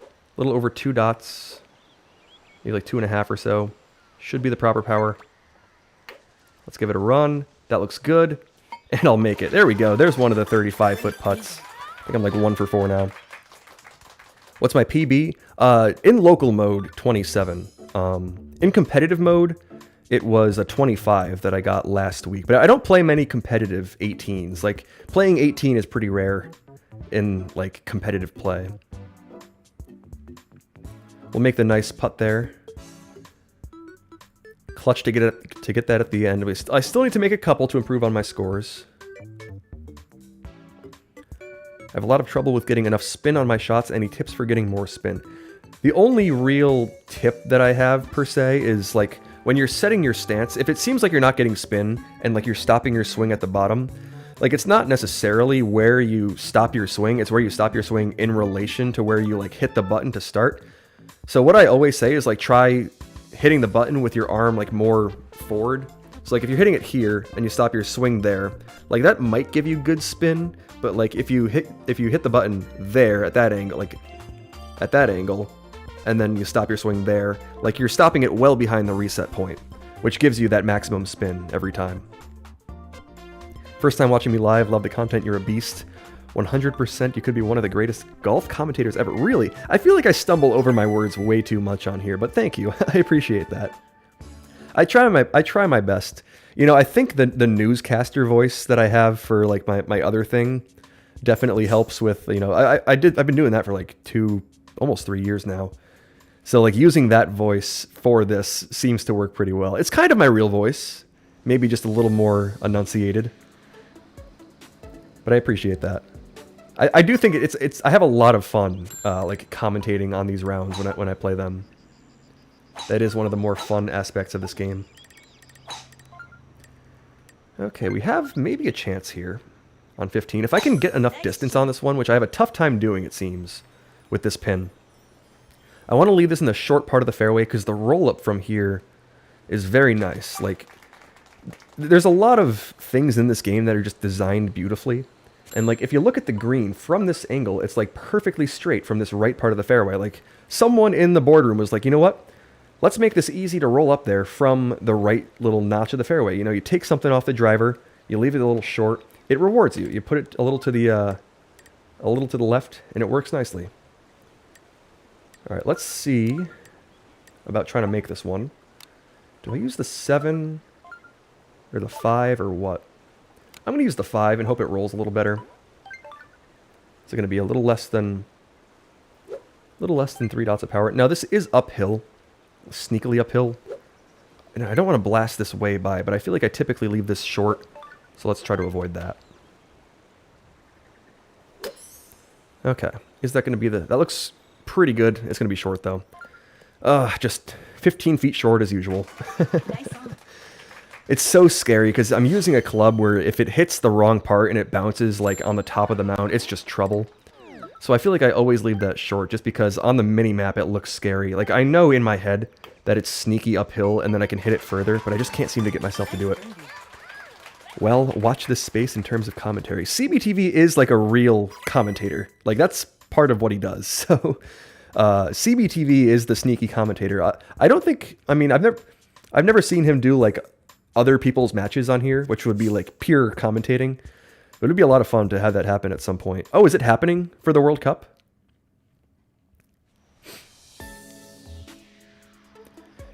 A little over 2 dots. Maybe like 2.5 or so. Should be the proper power. Let's give it a run. That looks good. And I'll make it. There we go. There's one of the 35-foot putts. I think I'm like 1 for 4 now. What's my PB? In local mode, 27. In competitive mode, it was a 25 that I got last week. But I don't play many competitive 18s. Like, playing 18 is pretty rare in, like, competitive play. We'll make the nice putt there. Clutch to get that at the end. I still need to make a couple to improve on my scores. I have a lot of trouble with getting enough spin on my shots. Any tips for getting more spin? The only real tip that I have, per se, is, like, when you're setting your stance, if it seems like you're not getting spin and, like, you're stopping your swing at the bottom, like, it's not necessarily where you stop your swing, it's where you stop your swing in relation to where you, like, hit the button to start. So what I always say is, like, try hitting the button with your arm, like, more forward. So, like, if you're hitting it here and you stop your swing there, like, that might give you good spin, but, like, if you hit the button there at that angle, like, at that angle, and then you stop your swing there, like, you're stopping it well behind the reset point, which gives you that maximum spin every time. First time watching me live, love the content, you're a beast. 100%, you could be one of the greatest golf commentators ever. Really? I feel like I stumble over my words way too much on here, but thank you. I appreciate that. I try my best. You know, I think the newscaster voice that I have for, like, my other thing definitely helps with, you know, I've been doing that for like almost 3 years now. So, like, using that voice for this seems to work pretty well. It's kind of my real voice, maybe just a little more enunciated. But I appreciate that. I do think I have a lot of fun, like, commentating on these rounds when I play them. That is one of the more fun aspects of this game. Okay, we have maybe a chance here on 15. If I can get enough distance on this one, which I have a tough time doing, it seems, with this pin. I want to leave this in the short part of the fairway because the roll-up from here is very nice. Like, there's a lot of things in this game that are just designed beautifully. And, like, if you look at the green from this angle, it's, like, perfectly straight from this right part of the fairway. Like, someone in the boardroom was like, you know what? Let's make this easy to roll up there from the right little notch of the fairway. You know, you take something off the driver, you leave it a little short, it rewards you. You put it a little to the left, and it works nicely. All right, let's see about trying to make this one. Do I use the 7 or the 5 or what? I'm going to use the 5 and hope it rolls a little better. It's going to be a little less than 3 dots of power. Now this is uphill, sneakily uphill. And I don't want to blast this way by, but I feel like I typically leave this short, so let's try to avoid that. Okay, is that going to be that looks pretty good. It's going to be short though. Just 15 feet short as usual. Nice on. It's so scary because I'm using a club where if it hits the wrong part and it bounces like on the top of the mound, it's just trouble. So I feel like I always leave that short just because on the mini-map it looks scary. Like I know in my head that it's sneaky uphill and then I can hit it further, but I just can't seem to get myself to do it. Well, watch this space in terms of commentary. CBTV is like a real commentator. Like that's part of what he does. So CBTV is the sneaky commentator. I don't think, I mean, I've never seen him do like other people's matches on here, which would be like pure commentating. It would be a lot of fun to have that happen at some point. Oh, is it happening for the World Cup?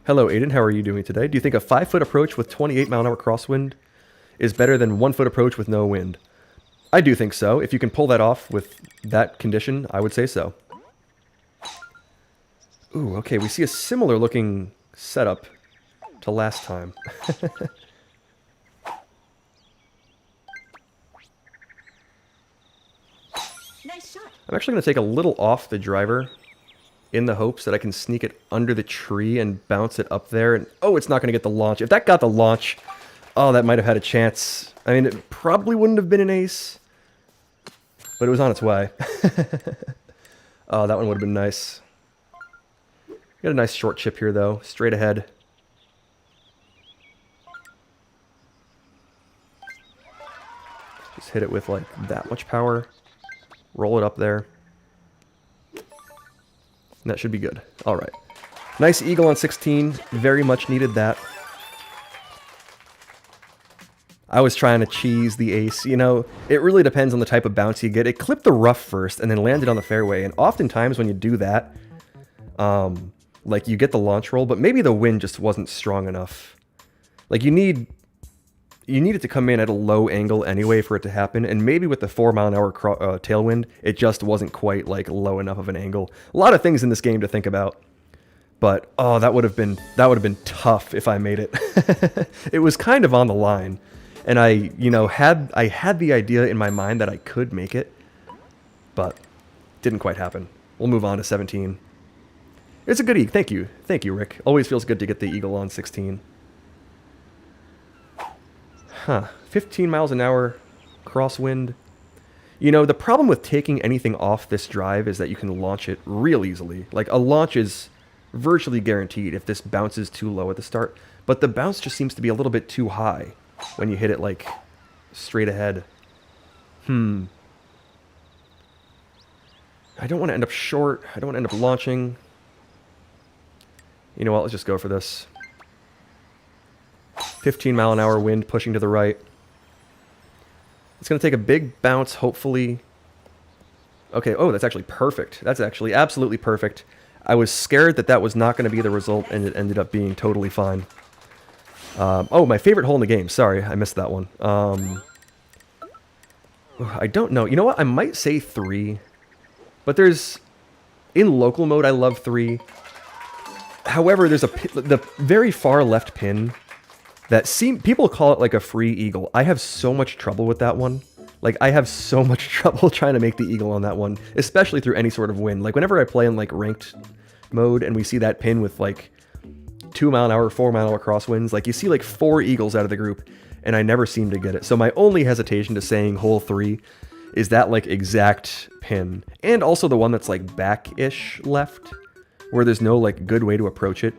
Hello, Aiden. How are you doing today? Do you think a 5-foot approach with 28 mile an hour crosswind is better than 1-foot approach with no wind? I do think so. If you can pull that off with that condition, I would say so. Ooh, okay. We see a similar looking setup to last time. Nice shot. I'm actually going to take a little off the driver in the hopes that I can sneak it under the tree and bounce it up there. And oh, it's not going to get the launch. If that got the launch, oh, that might have had a chance. I mean, it probably wouldn't have been an ace, but it was on its way. Oh, that one would have been nice. Got a nice short chip here, though. Straight ahead. Just hit it with, like, that much power. Roll it up there. And that should be good. All right. Nice eagle on 16. Very much needed that. I was trying to cheese the ace. You know, it really depends on the type of bounce you get. It clipped the rough first and then landed on the fairway. And oftentimes when you do that, like you get the launch roll, but maybe the wind just wasn't strong enough. Like you need it to come in at a low angle anyway for it to happen, and maybe with the 4 mile an hour tailwind, it just wasn't quite like low enough of an angle. A lot of things in this game to think about, but oh, that would have been tough if I made it. It was kind of on the line, and I had the idea in my mind that I could make it, but didn't quite happen. We'll move on to 17. It's a good eagle. Thank you, Rick. Always feels good to get the eagle on 16. Huh, 15 miles an hour, crosswind. You know, the problem with taking anything off this drive is that you can launch it real easily. Like, a launch is virtually guaranteed if this bounces too low at the start. But the bounce just seems to be a little bit too high when you hit it, like, straight ahead. I don't want to end up short. I don't want to end up launching. You know what, let's just go for this. 15 mile an hour wind pushing to the right. It's going to take a big bounce, hopefully. Okay, oh, that's actually perfect. That's actually absolutely perfect. I was scared that that was not going to be the result, and it ended up being totally fine. Oh, my favorite hole in the game. Sorry, I missed that one. I don't know. You know what? I might say 3. But there's... In local mode, I love 3. However, there's the very far left pin that people call it like a free eagle. I have so much trouble with that one. Like, I have so much trouble trying to make the eagle on that one, especially through any sort of wind. Like, whenever I play in, like, ranked mode and we see that pin with, like, 2 mile an hour, 4 mile an hour crosswinds, like, you see, like, 4 eagles out of the group, and I never seem to get it. So my only hesitation to saying hole 3 is that, like, exact pin. And also the one that's, like, back-ish left, where there's no, like, good way to approach it.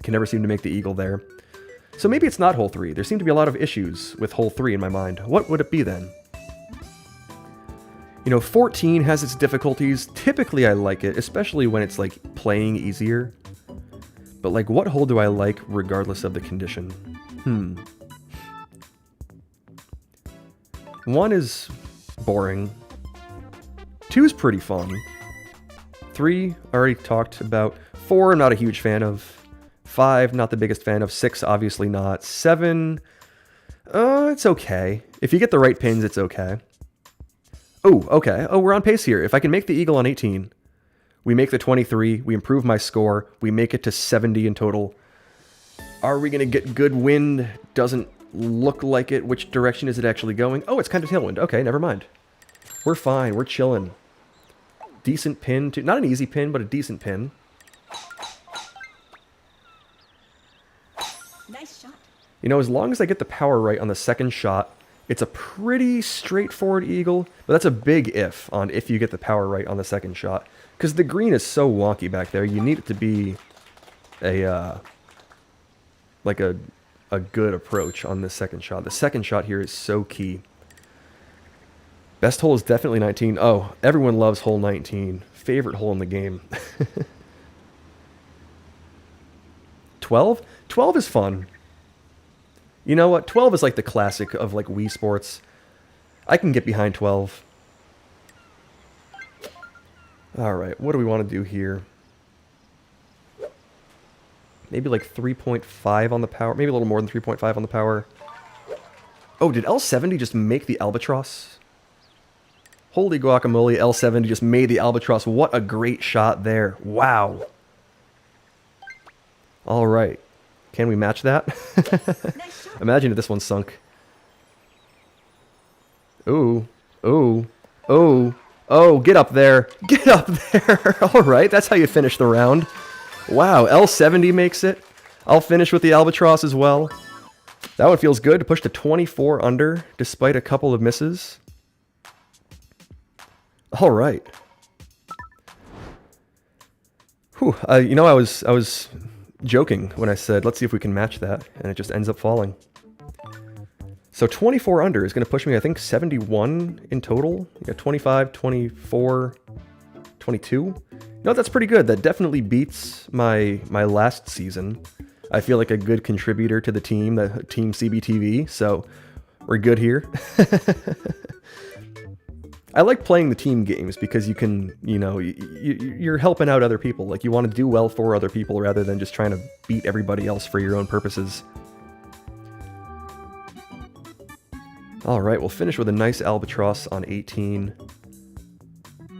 Can never seem to make the eagle there. So maybe it's not hole 3. There seem to be a lot of issues with hole 3 in my mind. What would it be then? You know, 14 has its difficulties. Typically I like it, especially when it's like playing easier. But, like, what hole do I like regardless of the condition? 1 is boring. 2 is pretty fun. 3, already talked about. 4, I'm not a huge fan of. 5, not the biggest fan of. 6, obviously not. 7, it's okay. If you get the right pins, it's okay. Oh, okay. Oh, we're on pace here. If I can make the eagle on 18, we make the 23, we improve my score, we make it to 70 in total. Are we going to get good wind? Doesn't look like it. Which direction is it actually going? Oh, it's kind of tailwind. Okay, never mind. We're fine. We're chilling. Decent pin. Not an easy pin, but a decent pin. Nice shot. You know, as long as I get the power right on the second shot, it's a pretty straightforward eagle. But that's a big if on if you get the power right on the second shot. Because the green is so wonky back there. You need it to be a, like a good approach on the second shot. The second shot here is so key. Best hole is definitely 19. Oh, everyone loves hole 19. Favorite hole in the game. 12? 12 is fun. You know what? 12 is like the classic of like Wii Sports. I can get behind 12. Alright, what do we want to do here? Maybe like 3.5 on the power. Maybe a little more than 3.5 on the power. Oh, did L70 just make the albatross? Holy guacamole, L70 just made the albatross. What a great shot there. Wow. Alright. Can we match that? Nice shot. Imagine if this one sunk. Ooh. Ooh. Ooh. Oh, get up there. Get up there. Alright, that's how you finish the round. Wow, L70 makes it. I'll finish with the albatross as well. That one feels good to push to 24 under, despite a couple of misses. All right. Whew, you know, I was joking when I said, let's see if we can match that, and it just ends up falling. So 24 under is going to push me, I think, 71 in total. You got 25, 24, 22. No, that's pretty good. That definitely beats my last season. I feel like a good contributor to the team CBTV, so we're good here. I like playing the team games because you can, you know, you're helping out other people. Like, you want to do well for other people rather than just trying to beat everybody else for your own purposes. All right, we'll finish with a nice albatross on 18.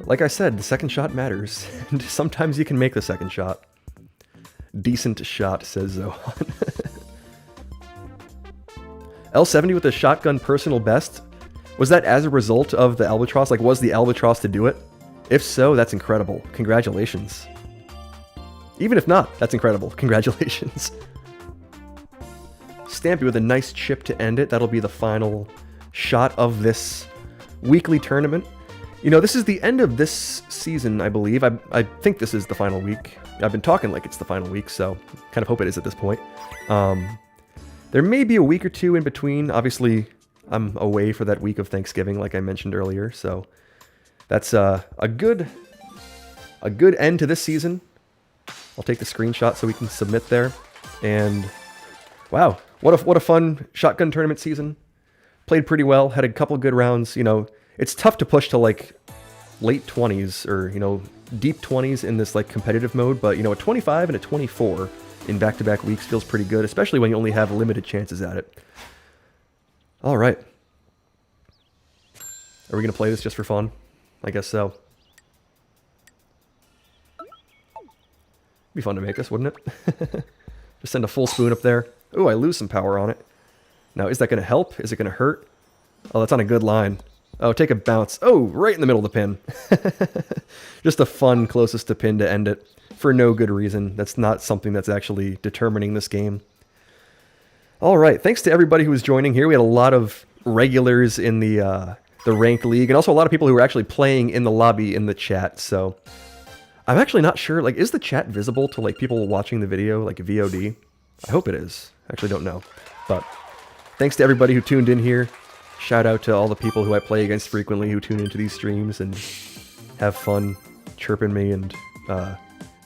Like I said, the second shot matters. And sometimes you can make the second shot. Decent shot, says Zohan. L70 with the shotgun personal best. Was that as a result of the albatross? Like, was the albatross to do it? If so, that's incredible. Congratulations. Even if not, that's incredible. Congratulations. Stampy with a nice chip to end it. That'll be the final shot of this weekly tournament. You know, this is the end of this season, I believe. I think this is the final week. I've been talking like it's the final week, so kind of hope it is at this point. There may be a week or two in between. Obviously, I'm away for that week of Thanksgiving, like I mentioned earlier, so that's a good end to this season. I'll take the screenshot so we can submit there. And wow, what a fun shotgun tournament season. Played pretty well, had a couple good rounds. You know, it's tough to push to like late 20s or, you know, deep 20s in this like competitive mode, but you know, a 25 and a 24 in back-to-back weeks feels pretty good, especially when you only have limited chances at it. All right. Are we going to play this just for fun? I guess so. Be fun to make this, wouldn't it? Just send a full spoon up there. Ooh, I lose some power on it. Now, is that going to help? Is it going to hurt? Oh, that's on a good line. Oh, take a bounce. Oh, right in the middle of the pin. Just a fun closest to pin to end it for no good reason. That's not something that's actually determining this game. All right, thanks to everybody who was joining here. We had a lot of regulars in the ranked league, and also a lot of people who were actually playing in the lobby in the chat. So I'm actually not sure. Like, is the chat visible to like people watching the video, like VOD? I hope it is. I actually don't know. But thanks to everybody who tuned in here. Shout out to all the people who I play against frequently who tune into these streams and have fun chirping me and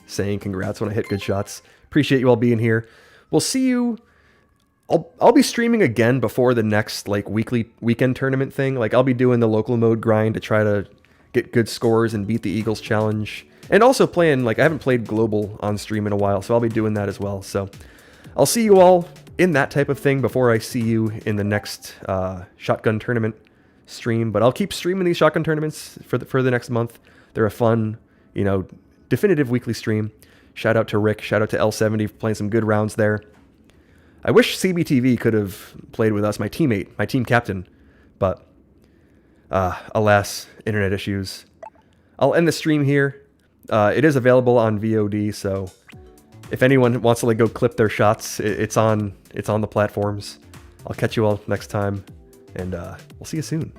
saying congrats when I hit good shots. Appreciate you all being here. We'll see you. I'll be streaming again before the next like weekend tournament thing. Like I'll be doing the local mode grind to try to get good scores and beat the Eagles challenge. And also playing, like I haven't played global on stream in a while, so I'll be doing that as well. So I'll see you all in that type of thing before I see you in the next shotgun tournament stream. But I'll keep streaming these shotgun tournaments for the next month. They're a fun, definitive weekly stream. Shout out to Rick. Shout out to L70 for playing some good rounds there. I wish CBTV could have played with us, my teammate, my team captain, but alas, internet issues. I'll end the stream here. It is available on VOD, so if anyone wants to go clip their shots, it's on the platforms. I'll catch you all next time, and we'll see you soon.